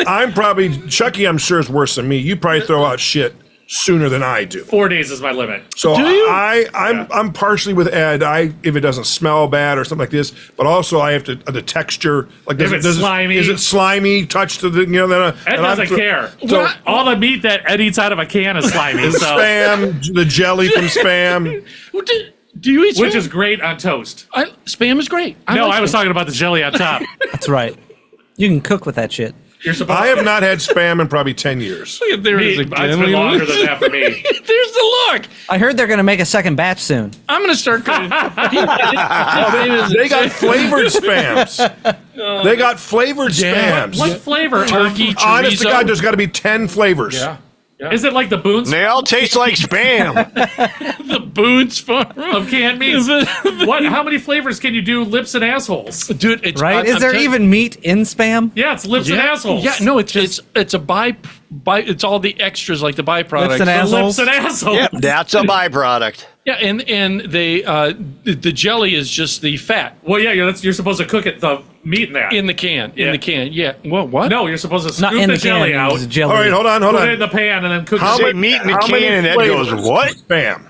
S4: I'm probably Chucky. I'm sure is worse than me. You probably throw out shit sooner than I do.
S3: 4 days is my limit.
S4: So
S1: Do you?
S4: I'm partially with Ed. If it doesn't smell bad or something like this, but also I have to the texture. Like
S3: If it's slimy.
S4: Is it slimy? Touch to the Then
S3: Ed
S4: and
S3: doesn't care.
S4: So
S3: All the meat that Ed eats out of a can is slimy. So,
S4: Spam, the jelly from Spam.
S1: Do you eat Spam?
S3: which is great on toast.
S1: Spam is great.
S3: No,
S1: like
S3: I was
S1: Spam.
S3: talking about the jelly on top.
S7: That's right. You can cook with that shit.
S3: You're supposed
S4: I have not had Spam in probably 10 years.
S1: Look at there it is
S3: It's
S1: again.
S3: been longer than that for me.
S1: There's the look.
S7: I heard they're going to make a second batch soon.
S1: I'm gonna start cooking.
S4: They got flavored Spams. They got flavored Spams.
S3: What flavor?
S1: Turkey,
S4: Honest to
S1: chorizo.
S4: God, there's got to be 10 flavors.
S1: Yeah.
S3: Is it like the Boone's
S8: They all taste like Spam.
S1: The Boone's Farm
S3: of canned meats? What? How many flavors can you do? Lips and assholes.
S1: Dude, it's
S7: Right? Is there even meat in Spam?
S3: Yeah, it's lips and assholes.
S1: Yeah, no, it's a by it's all the extras like the byproducts.
S7: Lips and
S3: The
S7: assholes.
S3: lips and assholes.
S8: Yep, that's a byproduct.
S1: Yeah, and they the jelly is just the fat
S3: Well, yeah, you're supposed to cook it, the meat in that.
S1: in the can.
S3: Yeah.
S1: In the can. Yeah. Well, what?
S3: No, you're supposed to
S7: Not
S3: scoop
S7: in
S3: the
S7: the
S3: jelly
S7: can.
S3: out,
S7: It's jelly.
S4: All right, hold on.
S3: put it in the pan, and then cook
S8: Say
S3: it.
S8: meat in the
S4: How many
S8: can, and Ed goes,
S4: flavors?
S8: what?
S4: Spam.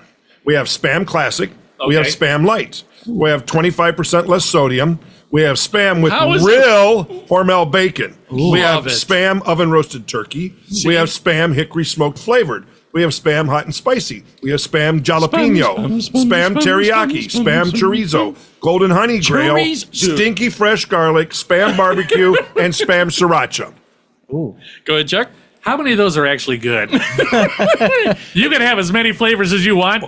S4: We have Spam Classic. We have
S3: Okay.
S4: Spam Light. We have 25% less sodium. We have Spam with
S1: How is
S4: real Hormel bacon. We have
S1: Love it.
S4: Spam oven roasted turkey. We have Spam hickory smoked flavored. We have Spam hot and spicy. We have Spam jalapeno, Spam teriyaki, Spam chorizo, golden honey grail,
S1: Chorizo.
S4: stinky fresh garlic, Spam barbecue, and Spam sriracha.
S1: Go ahead, Chuck.
S3: How many of those are actually good? You can have as many flavors as you want.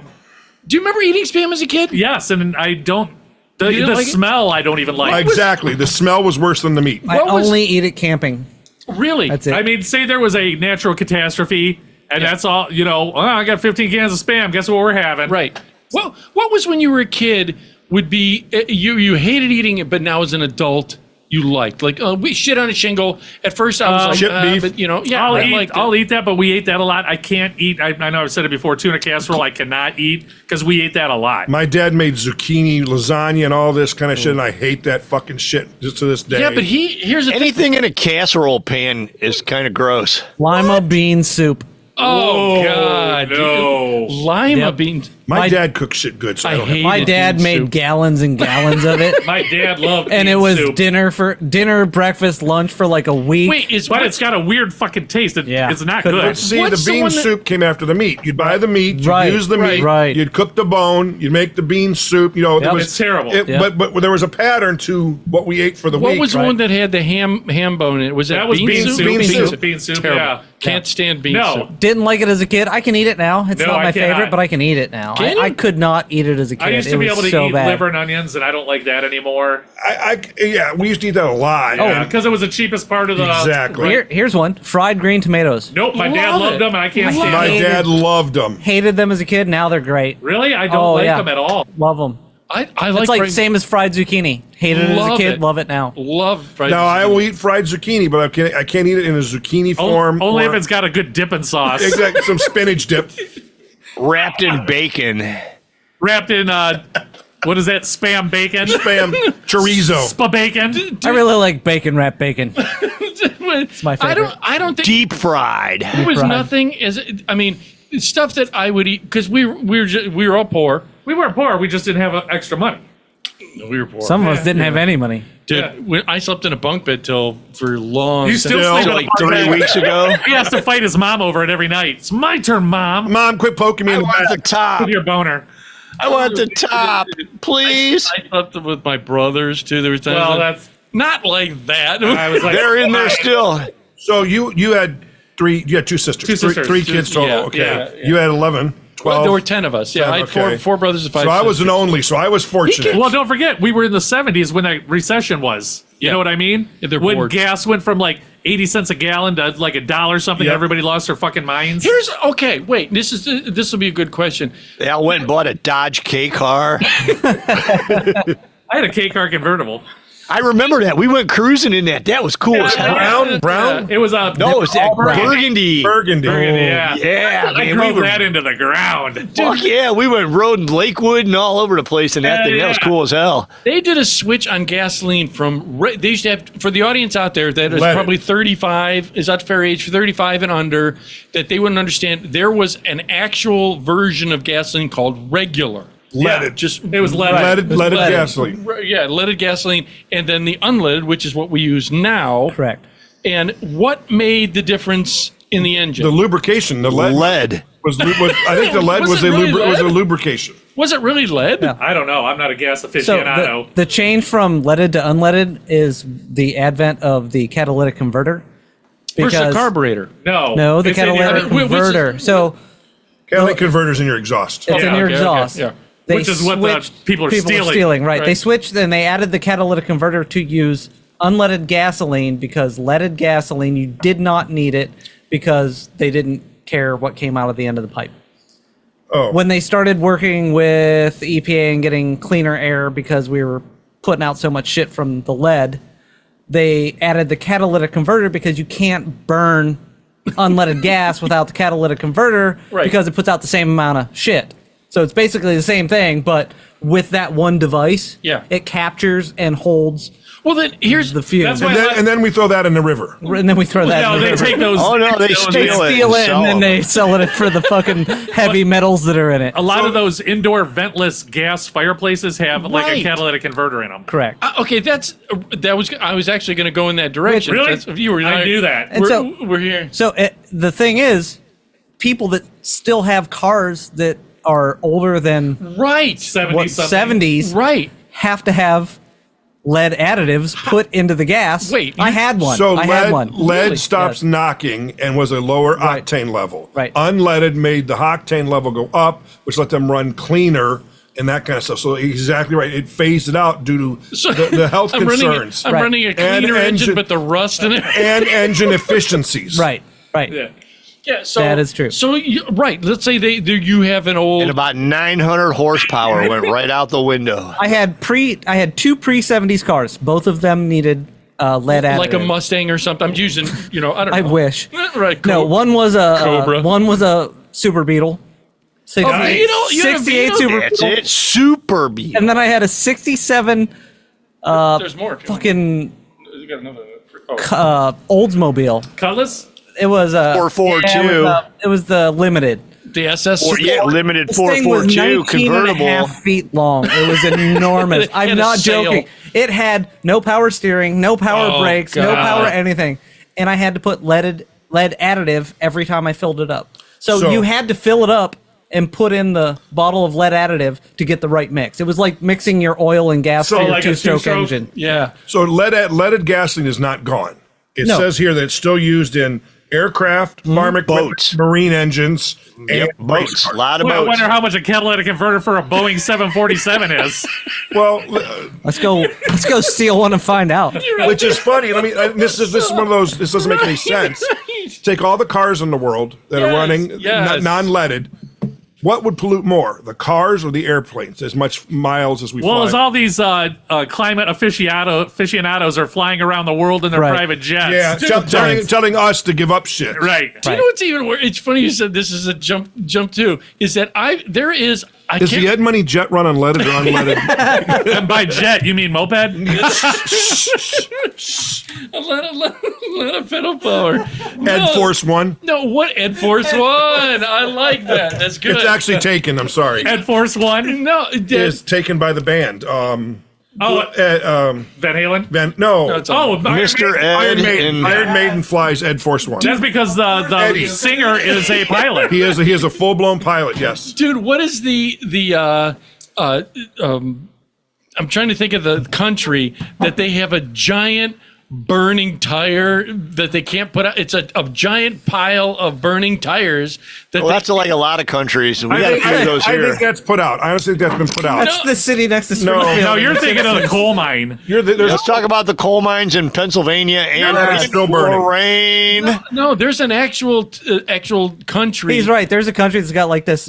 S1: Do you remember eating Spam as a kid?
S3: Yes, and I don't. The,
S1: You didn't
S3: the
S1: like it?
S3: smell, I don't even like.
S4: Exactly. The smell was worse than the meat.
S7: I
S1: What was-
S7: only eat it camping.
S1: Really?
S7: That's it.
S3: I mean, say there was a natural catastrophe, and that's all. You know, oh, I got 15 cans of Spam. Guess what we're having?
S1: Right. Well, what was when you were a kid would be you hated eating it, but now as an adult you liked like we shit on a shingle. At first I was like,
S4: chip beef.
S1: but you know, yeah,
S3: I'll
S1: I
S3: eat.
S1: liked it.
S3: I'll eat that, but we ate that a lot. I can't eat. I know I've said it before. Tuna casserole, I cannot eat because we ate that a lot.
S4: My dad made zucchini lasagna and all this kind of shit, and I hate that fucking shit just to this day.
S1: Yeah, but here's the thing.
S8: Anything in a casserole pan is kind of gross.
S7: Lima bean soup.
S1: Oh
S3: Oh,
S1: God,
S3: no.
S1: lima
S7: Yep.
S1: beans.
S4: my dad cooks shit good, so I,
S1: I
S4: don't have
S1: hate
S7: My dad made gallons and gallons of it.
S3: My dad loved
S7: And
S3: bean
S7: it was
S3: soup.
S7: dinner, breakfast, lunch for like a week.
S1: Wait,
S3: But it's got a weird fucking taste.
S7: Yeah.
S3: It's not
S7: Couldn't-
S3: good.
S4: See,
S1: What's
S4: the
S1: the
S4: bean
S1: one that-
S4: soup came after the meat. You'd buy the meat, you'd
S7: Right,
S4: use the meat,
S7: right.
S4: you'd cook the bone, you'd make the bean soup. You know, there
S7: Yep.
S4: was,
S3: It's terrible.
S7: Yep.
S4: But there was a pattern to what we ate for the
S1: what
S4: week.
S1: was the one that had the ham bone in it? Was
S3: That was bean soup.
S4: Bean soup.
S3: Bean soup.
S1: Terrible.
S3: Yeah.
S1: Can't stand bean
S3: No.
S1: soup.
S7: Didn't like it as a kid. I can eat it now. It's
S3: No,
S7: not
S3: I
S7: my
S3: cannot.
S7: favorite, but I can eat it now.
S1: Can
S7: I
S1: you?
S7: could not eat it as a kid.
S3: I used
S7: It
S3: to be
S7: was
S3: able to
S7: so
S3: eat
S7: bad.
S3: liver and onions, and I don't like that anymore.
S4: Yeah, we used to eat that a lot.
S3: Oh, because it was the cheapest part of the.
S4: Exactly.
S7: Here's one: fried green tomatoes.
S3: Nope, my dad
S1: Love
S3: loved
S1: it.
S3: them, and I can't stand
S4: My
S3: them.
S4: dad loved them.
S7: Hated them as a kid. Now they're great.
S3: Really? I don't
S7: Oh,
S3: like
S7: yeah.
S3: them at all.
S7: Love them.
S1: I
S7: It's like
S1: fried-
S7: same as fried zucchini. Hated it as a
S1: Love
S7: kid.
S1: it.
S7: Love it now.
S1: love fried.
S4: Now I
S1: zucchini.
S4: will eat fried zucchini, but I can't eat it in a zucchini form.
S3: Only
S4: or-
S3: if it's got a good dipping sauce.
S4: exactly some spinach dip.
S8: Wrapped in bacon.
S3: Wrapped in, what is that? Spam bacon?
S4: Spam chorizo.
S3: Spa bacon?
S7: I really like bacon wrapped bacon. It's my favorite.
S1: I don't think
S8: Deep fried.
S1: there was
S7: fried.
S1: nothing as I mean stuff that I would eat because we were all poor.
S3: We weren't poor, we just didn't have extra money.
S1: We were poor.
S7: Some of us didn't have any money.
S1: Dude,
S3: Yeah.
S1: when I slept in a bunk bed till for long.
S3: You still
S4: Still,
S3: sleep in
S8: Like
S3: a
S8: 3 weeks ago.
S3: He has to fight his mom over it every night. It's my turn, Mom.
S4: Mom, quit poking me
S8: I
S4: in the
S8: want the
S4: back.
S8: top.
S3: With your boner.
S8: I want the top. Please.
S1: I slept with my brothers too. There was times
S3: Well,
S1: that-
S3: that's.
S1: not like that.
S3: I was like,
S8: They're in there still.
S4: So you had two sisters.
S3: Two sisters.
S4: Three kids total.
S1: Yeah,
S4: okay.
S3: yeah,
S4: You had 11. 12.
S1: There were 10 of us. Yeah, I had
S4: Okay.
S1: four brothers and 5
S4: So I was
S1: sisters.
S4: an only, so I was fortunate.
S3: Well, don't forget, we were in the 70s when that recession was. You
S1: Yeah.
S3: know what I mean?
S1: Yeah, they're
S3: when
S1: bored.
S3: gas went from like 80 cents a gallon to like $1 something,
S4: Yep.
S3: everybody lost their fucking minds.
S1: Here's okay. Wait, this will be a good question.
S8: They all went and bought a Dodge K car.
S3: I had a K-car convertible.
S8: I remember that. We went cruising in that. That was cool as hell.
S4: Brown?
S3: It was a
S8: No, it was that burgundy.
S4: Burgundy.
S3: Yeah.
S8: Yeah,
S3: I
S8: man,
S3: drove
S8: we were,
S3: that into the ground.
S8: fuck yeah, we went road in Lakewood and all over the place in that thing. That was cool as hell.
S1: They did a switch on gasoline from. They used to have, for the audience out there that is
S4: Leaded.
S1: probably 35, is that fair age, 35 and under, that they wouldn't understand. There was an actual version of gasoline called regular.
S4: Leaded.
S1: Just
S3: It was leaded.
S4: Leaded gasoline.
S1: Yeah, leaded gasoline, and then the unleaded, which is what we use now.
S7: Correct.
S1: And what made the difference in the engine?
S4: The lubrication, the lead,
S8: Lead.
S4: was I think the lead
S1: Was
S4: was
S1: it really
S4: was a
S1: lead?
S4: lubrication.
S1: Was it really lead?
S3: I don't know. I'm not a gas
S7: So
S3: aficionado.
S7: the change from leaded to unleaded is the advent of the catalytic converter.
S1: Versus the
S7: Because-
S1: carburetor.
S7: No, the
S3: it's in your-
S7: catalytic
S1: which is-
S7: converter. So
S4: Catalytic converters in your exhaust.
S7: it's in
S3: Yeah,
S7: your
S1: okay,
S7: exhaust.
S1: yeah.
S7: They
S3: Which is what the
S7: switched-
S3: people are stealing.
S7: Right. They
S1: Right.
S7: switched and they added the catalytic converter to use unleaded gasoline because leaded gasoline, you did not need it because they didn't care what came out of the end of the pipe.
S4: Oh.
S7: When they started working with EPA and getting cleaner air because we were putting out so much shit from the lead, they added the catalytic converter because you can't burn unleaded gas without the catalytic converter
S1: Right.
S7: because it puts out the same amount of shit. So it's basically the same thing, but with that one device,
S1: Yeah.
S7: it captures and holds
S1: Well, then here's
S7: the fumes.
S3: That's why-
S4: And then we throw that in the river.
S7: And then we throw that
S3: No,
S7: in the
S3: they
S7: river.
S3: take those.
S8: Oh, no, they
S7: They
S8: steal it.
S7: steal it
S8: sell
S7: and then
S8: them.
S7: they sell it for the fucking heavy metals that are in it.
S3: A lot of those indoor ventless gas fireplaces have like a
S1: Right.
S3: catalytic converter in them.
S7: Correct.
S1: okay. I was actually going to go in that direction.
S3: Really?
S1: That's, you were,
S3: I knew that.
S7: And
S1: We're,
S7: so-
S1: we're here.
S7: So the thing is, people that still have cars that are older than
S1: Right.
S7: 70s
S1: Right.
S7: have to have lead additives put into the gas.
S1: Wait,
S7: I
S1: you-
S7: had one.
S4: So
S7: I had one.
S4: lead
S7: Really?
S4: stops
S7: Yes.
S4: knocking and was a lower
S7: Right.
S4: octane level.
S7: Right.
S4: Unleaded made the octane level go up, which let them run cleaner and that kind of stuff. So exactly right. It phased it out due to the health
S1: I'm
S4: concerns
S1: I'm
S7: Right.
S1: running a
S4: And
S1: cleaner engine,
S4: engine-
S1: but the rust in it.
S4: and engine efficiencies.
S7: Right. Right.
S3: Yeah.
S1: Yeah, so
S7: That is true.
S1: So right, let's say you have an old
S8: And about 900 horsepower went right out the window.
S7: I had two pre-70s cars. Both of them needed lead additive.
S1: like a Mustang or something. I'm using, I don't know.
S7: I wish.
S1: Right.
S7: No,
S1: cool.
S7: one was a
S1: Cobra.
S7: one was a Super Beetle.
S1: Oh, you had a
S7: 68
S1: Beetle?
S7: Super
S8: That's
S7: Beetle.
S8: it. Super beat.
S7: And then I had a 67
S1: There's more.
S7: fucking
S1: You got another.
S7: Oldsmobile.
S3: Cutlass?
S7: It was a
S8: 442.
S7: it was the limited.
S1: The SS.
S8: Or, yeah, limited
S7: This thing was
S8: 442
S7: 19 and a
S8: convertible.
S7: half feet long. It was enormous.
S1: It had
S7: I'm
S1: a
S7: not
S1: sail.
S7: joking. It had no power steering, no power
S1: Oh,
S7: brakes, no
S1: God.
S7: power anything. And I had to put lead additive every time I filled it up. So
S4: So-
S7: you had to fill it up and put in the bottle of lead additive to get the right mix. It was like mixing your oil and gas
S4: So
S7: for your
S3: like a
S7: two-stroke
S3: two-stroke?
S7: engine.
S1: Yeah.
S4: So leaded gasoline is not gone. It
S7: No.
S4: says here that it's still used in aircraft, farm equipment,
S8: Boats.
S4: marine engines,
S8: Yep,
S4: and
S8: boats. A lot of
S3: Well, I
S8: boats.
S3: wonder how much a catalytic converter for a Boeing 747 is.
S4: Well,
S7: Let's go steal one and find out.
S4: which is funny. This is one of those. This doesn't make any sense. Take all the cars in the world that are
S1: Yes,
S4: running
S1: yes.
S4: non-leaded. What would pollute more, the cars or the airplanes? As much miles as we
S3: Well,
S4: fly.
S3: as all these climate aficionados are flying around the world in their
S7: Right.
S3: private jets.
S4: yeah, telling us to give up shit.
S3: Right.
S1: Do you know what's even worse? It's funny you said this is a jump too. Is that I
S4: Does the Ed Money jet run unleaded or unleaded?
S3: And by jet, you mean moped?
S1: a lot of pedal power.
S4: Ed Force One.
S1: No, what Ed Force One? I like that. That's good.
S4: It's actually taken. I'm sorry.
S3: Ed Force One?
S1: no.
S4: It's taken by the band.
S3: Oh, Van Halen?
S4: No,
S1: it's all-
S3: Oh,
S8: Mr.
S4: Iron
S8: Ed
S4: Maiden.
S8: and
S4: Iron Maiden flies Ed Force One.
S3: That's because the
S4: Eddie.
S3: singer is a pilot.
S4: He is a full blown pilot. Yes.
S1: Dude, what is I'm trying to think of the country that they have a giant burning tire that they can't put out. It's a giant pile of burning tires.
S8: Well, that's like a lot of countries, and we got a few of those
S4: I
S8: here.
S4: think that's put out. I honestly think that's been put out.
S7: That's the city next to Springfield.
S3: No, you're thinking of the coal mine.
S8: Let's talk about the coal mines in Pennsylvania and
S4: it's still burning.
S8: Lorraine.
S1: No, there's an actual country.
S7: He's right. There's a country that's got like this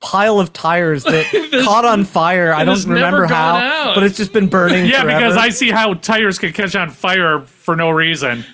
S7: pile of tires that caught on fire. I
S1: has
S7: don't remember
S1: never
S7: how,
S1: gone out.
S7: but it's just been burning.
S3: Yeah,
S7: forever.
S3: because I see how tires can catch on fire for no reason.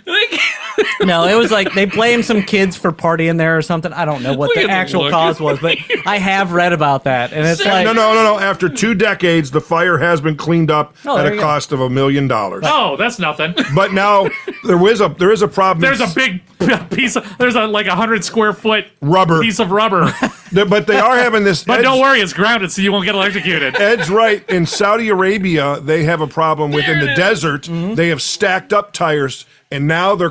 S7: No, it was like they blamed some kids for partying there or something. I don't know what
S1: Look
S7: the
S1: at the
S7: actual
S1: look.
S7: cause was, but I have read about that, and it's like
S4: No. After 2 decades, the fire has been cleaned up
S7: Oh,
S4: at
S7: there
S4: a
S7: you go.
S4: cost of $1 million.
S3: Oh, that's nothing.
S4: But now there is a problem.
S3: There's a big piece of, there's a like 100 square foot
S4: Rubber.
S3: piece of rubber.
S4: But they are having this.
S3: But don't worry, it's grounded so you won't get electrocuted.
S4: Ed's right. In Saudi Arabia, they have a problem within the desert.
S7: Mm-hmm.
S4: They have stacked up tires, and now they're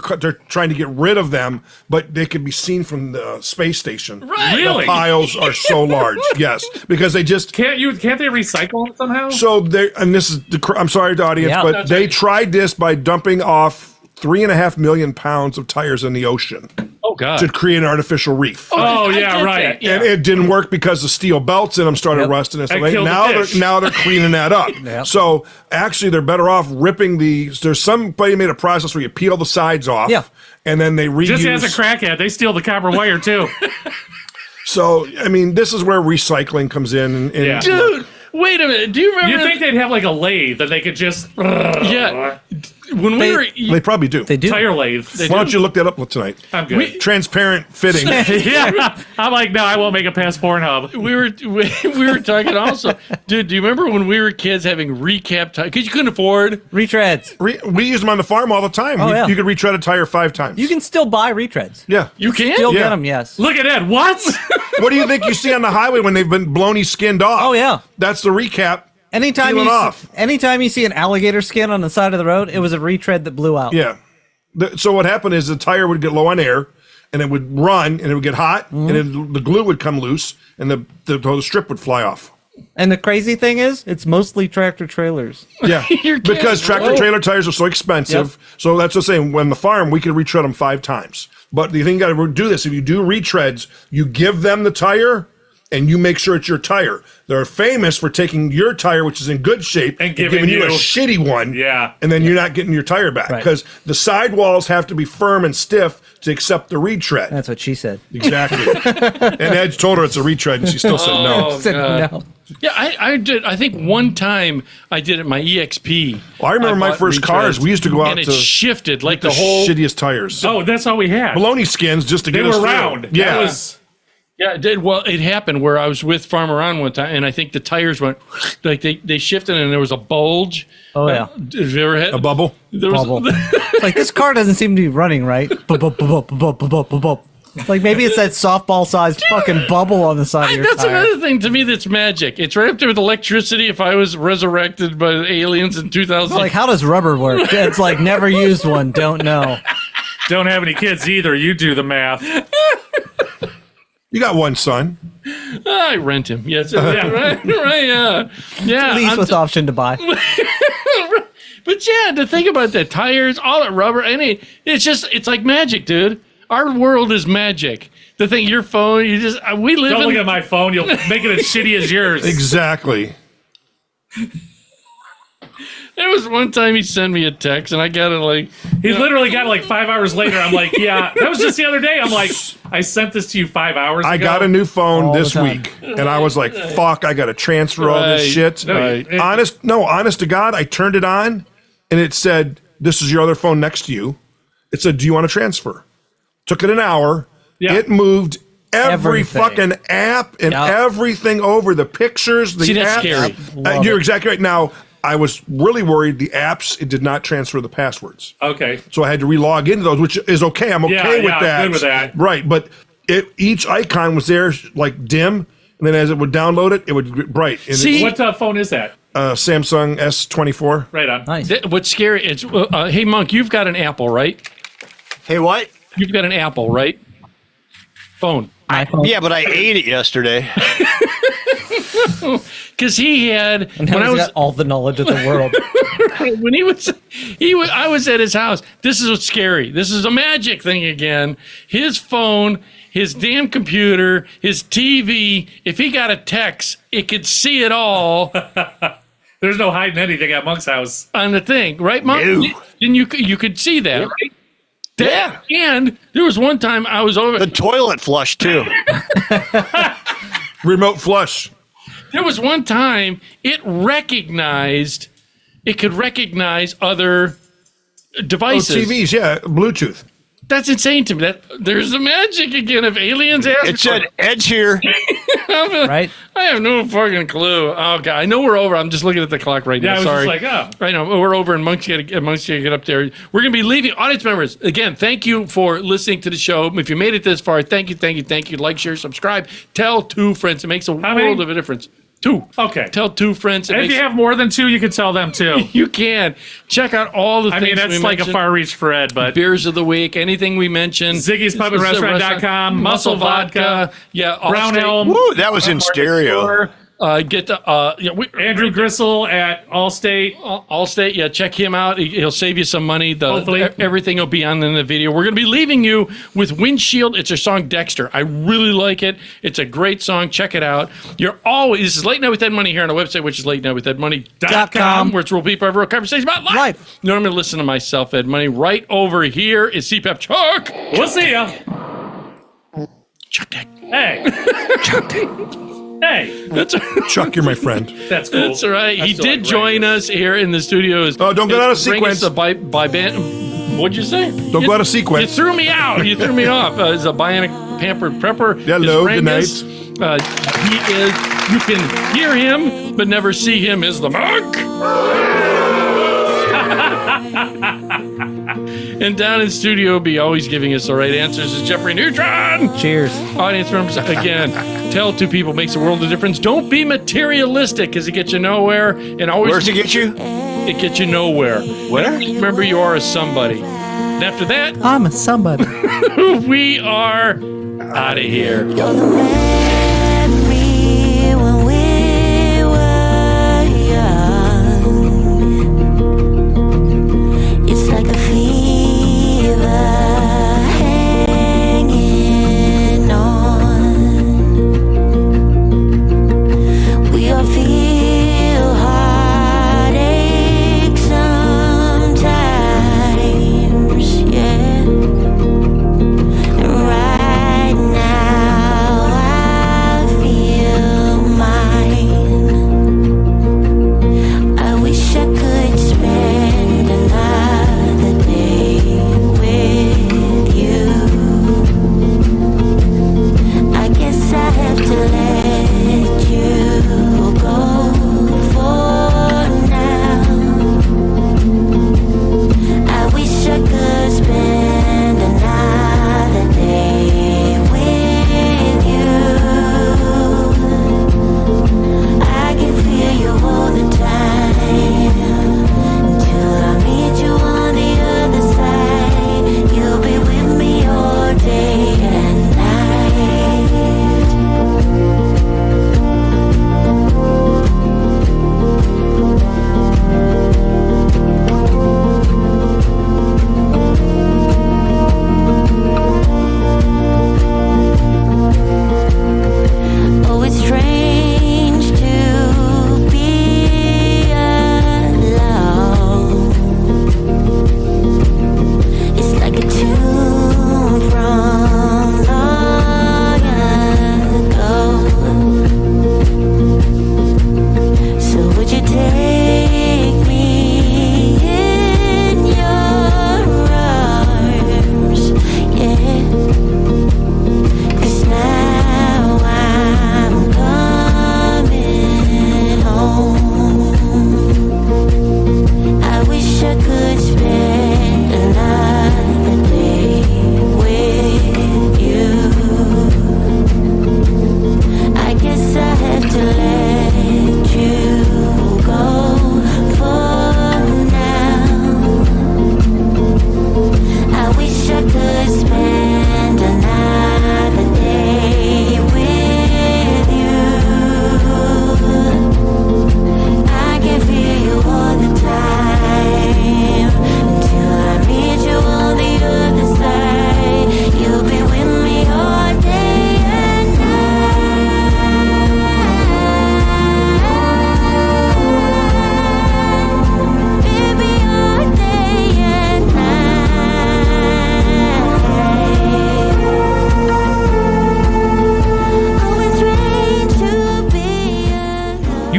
S4: trying to get rid of them, but they can be seen from the space station.
S1: Right.
S3: Really?
S4: The piles are so large. Yes, because they just.
S3: Can't they recycle it somehow?
S4: So they and this is I'm sorry, to audience,
S7: Yeah.
S4: but
S1: That's
S4: they
S1: right.
S4: tried this by dumping off 3.5 million pounds of tires in the ocean
S1: Oh God.
S4: to create an artificial reef.
S3: Oh,
S1: I
S3: yeah,
S1: get
S3: right.
S1: that, yeah.
S4: And it didn't work because the steel belts in them started
S7: Yep.
S4: rusting and stuff.
S3: And killed the
S4: Now
S3: fish.
S4: they're cleaning that up.
S7: Yep.
S4: So actually, they're better off ripping there's somebody made a process where you peel the sides off.
S7: Yeah.
S4: And then they reuse.
S3: Just as a crackhead, they steal the copper wire too.
S4: So I mean, this is where recycling comes in. And
S3: Yeah.
S1: Dude, wait a minute. Do you remember?
S3: You think they'd have like a lathe that they could just
S1: Yeah. When we were
S4: they probably do.
S7: they do.
S3: tire lathe?
S4: Why don't you look that up tonight?
S3: I'm good.
S4: Transparent fitting.
S3: Yeah, I'm like, no, I won't make a pass Pornhub.
S1: we were talking also, dude. Do you remember when we were kids having recap time because you couldn't afford?
S7: Retreads.
S4: We use them on the farm all the time.
S7: Oh, yeah.
S4: You could retread a tire 5 times.
S7: You can still buy retreads.
S4: Yeah.
S1: You can.
S7: Still
S4: Yeah.
S7: get them, yes.
S3: Look at that. What?
S4: What do you think you see on the highway when they've been blowny skinned off?
S7: Oh, yeah.
S4: That's the recap.
S7: Anytime
S4: Peeling off.
S7: anytime you see an alligator skin on the side of the road, it was a retread that blew out.
S4: Yeah. So what happened is the tire would get low on air, and it would run, and it would get hot, and the glue would come loose, and the strip would fly off.
S7: And the crazy thing is, it's mostly tractor trailers.
S4: Yeah,
S1: You're kidding.
S4: because tractor trailer tires are so expensive.
S7: Yep.
S4: So that's the same. When the farm, we could retread them 5 times. But the thing you got to do this: if you do retreads, you give them the tire, and you make sure it's your tire. They're famous for taking your tire, which is in good shape,
S3: And giving
S4: you a
S3: you-
S4: shitty one.
S3: Yeah.
S4: and then you're not getting your tire back
S7: Right.
S4: because the sidewalls have to be firm and stiff to accept the retread.
S7: That's what she said.
S4: Exactly. And Ed told her it's a retread, and she still said no.
S1: Oh,
S7: Said
S1: God.
S7: no.
S1: Yeah, I did. I think one time I did it my EXP.
S4: Well, I remember my
S1: bought
S4: first cars.
S1: retreads,
S4: We used to go out
S1: and it
S4: to
S1: shifted like
S4: the
S1: the whole.
S4: shittiest tires.
S3: Oh, that's all we had.
S4: Baloney skins just to
S3: They
S4: get us
S3: were
S4: through.
S3: round.
S4: Yeah.
S3: That was,
S1: Yeah, it did. Well, it happened where I was with Farmer On one time, and I think the tires went like they shifted, and there was a bulge.
S7: Oh, yeah.
S1: Have you ever had
S4: A bubble.
S1: There was,
S7: Bubble. It's like, this car doesn't seem to be running right. It's like, maybe it's that softball-sized fucking bubble on the side of your
S1: That's
S7: tire.
S1: another thing to me that's magic. It's right up there with electricity. If I was resurrected by the aliens in 2000,
S7: Like, how does rubber work? It's like, never used one, don't know.
S3: don't have any kids either. You do the math.
S4: You got one son.
S1: I rent him. Yes, yeah, right, yeah.
S7: Lease
S1: I'm
S7: with
S1: t-
S7: option to buy.
S1: But yeah, to think about the tires, all that rubber, it's like magic, dude. Our world is magic. The thing, your phone, we live
S3: Don't
S1: in.
S3: look at my phone. You'll make it as shitty as yours.
S4: Exactly.
S1: There was one time he sent me a text, and I got it like.
S3: He literally got it like 5 hours later. I'm like, yeah, that was just the other day. I'm like, I sent this to you 5 hours ago.
S4: I got a new phone
S7: All the
S4: this
S7: time.
S4: week, and I was like, "Fuck! I got to transfer all this
S1: Right.
S4: shit."
S3: No, it-
S4: Honest to God, I turned it on, and it said, "This is your other phone next to you." It said, "Do you want to transfer?" Took it an hour.
S3: Yeah.
S4: It moved every
S7: Everything.
S4: fucking app and
S7: Yep.
S4: everything over, the pictures, the
S1: See, that's
S4: apps.
S1: scary.
S7: Love
S4: You're
S7: it.
S4: exactly right. Now, I was really worried the apps, it did not transfer the passwords.
S3: Okay.
S4: So I had to relog into those, which is okay. I'm okay
S3: Yeah,
S4: with
S3: yeah,
S4: that.
S3: good with that.
S4: Right, but each icon was there like dim, and then as it would download it, it would get bright. And
S1: See?
S3: What phone is that?
S4: Samsung S24.
S3: Right on.
S7: Nice.
S1: What's scary is, hey, Monk, you've got an Apple, right?
S8: Hey, what?
S1: You've got an Apple, right? Phone.
S7: iPhone.
S8: Yeah, but I ate it yesterday.
S1: Because he had
S7: And now he's got all the knowledge of the world.
S1: when I was at his house. This is what's scary. This is a magic thing again. His phone, his damn computer, his TV. If he got a text, it could see it all
S3: There's no hiding anything at Monk's house.
S1: on the thing, right, Mom?
S8: No.
S1: And you could see that, right?
S8: Yeah.
S1: And there was one time I was over.
S8: The toilet flush too.
S4: Remote flush.
S1: There was one time it could recognize other
S4: Oh,
S1: devices.
S4: TVs, yeah, Bluetooth.
S1: That's insane to me. There's the magic again of aliens.
S8: It said Ed's here.
S7: Right?
S1: I have no fucking clue. Oh god, I know we're over. I'm just looking at the clock right
S3: Yeah,
S1: now.
S3: I was
S1: Sorry.
S3: just like, oh.
S1: I know we're over, and Monk's got to get up there. We're gonna be leaving. Audience members, again, thank you for listening to the show. If you made it this far, thank you. Like, share, subscribe. Tell 2 friends. It makes a
S3: How
S1: world
S3: many?
S1: of a difference. 2.
S3: Okay.
S1: Tell 2 friends. It
S3: And if
S1: makes-
S3: you have more than 2, you can tell them too.
S1: you can check out all the
S3: I
S1: things
S3: mean, that's
S1: we
S3: like a
S1: mentioned.
S3: far reach for Ed, but
S1: Beers of the week, anything we mentioned.
S3: Ziggy's Pub and Restaurant.com, Muscle Vodka,
S1: yeah,
S3: Brown
S1: Allstate.
S3: Elm,
S8: Woo, that was in stereo.
S1: Get the
S3: Andrew Gristle at Allstate.
S1: Allstate, yeah, check him out. He'll save you some money.
S3: Hopefully.
S1: Everything will be on in the video. We're going to be leaving you with Windshield. It's a song Dexter. I really like it. It's a great song. Check it out. This is Late Night with Ed Money here on our website, which is latenightwithedmoney.com, where it's real people everywhere conversations about life. You know, I'm going to listen to myself, Ed Money. Right over here is CPAP Chuck.
S3: We'll see ya.
S1: Chuck Dick.
S3: Hey. Hey.
S1: That's
S4: Chuck, you're my friend.
S3: That's cool.
S1: That's all right.
S3: I
S1: He
S3: still
S1: did
S3: like
S1: join
S3: Rangers.
S1: us here in the studios.
S4: Oh, don't go out of
S1: Bring us
S4: sequence.
S1: the by band. What'd you say?
S4: Don't go out of
S1: You
S4: sequence.
S1: threw me out. You threw me off. It's a bionic pampered prepper.
S4: Hello,
S1: It's
S4: good
S1: Rangus. He is. You can hear him, but never see him. Is the Monk. And down in Studio B, always giving us the right answers, is Jeffrey Neutron.
S7: Cheers.
S1: Audience members, again, tell 2 people makes a world of difference. Don't be materialistic, because it gets you nowhere. And always
S8: Where's it get you?
S1: it gets you nowhere.
S8: Where?
S1: Remember, you are a somebody. And after that,
S7: I'm a somebody.
S1: we are out of here.
S9: When we were young, it's like a fever hanging on. We all feel heartache sometimes, yeah. And right now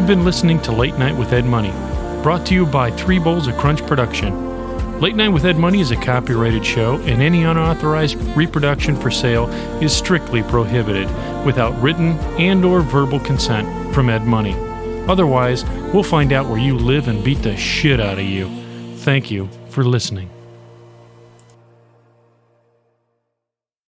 S5: You've been listening to Late Night with Ed Money, brought to you by 3 Bowls of Crunch Production. Late Night with Ed Money is a copyrighted show, and any unauthorized reproduction for sale is strictly prohibited without written and/or verbal consent from Ed Money. Otherwise, we'll find out where you live and beat the shit out of you. Thank you for listening.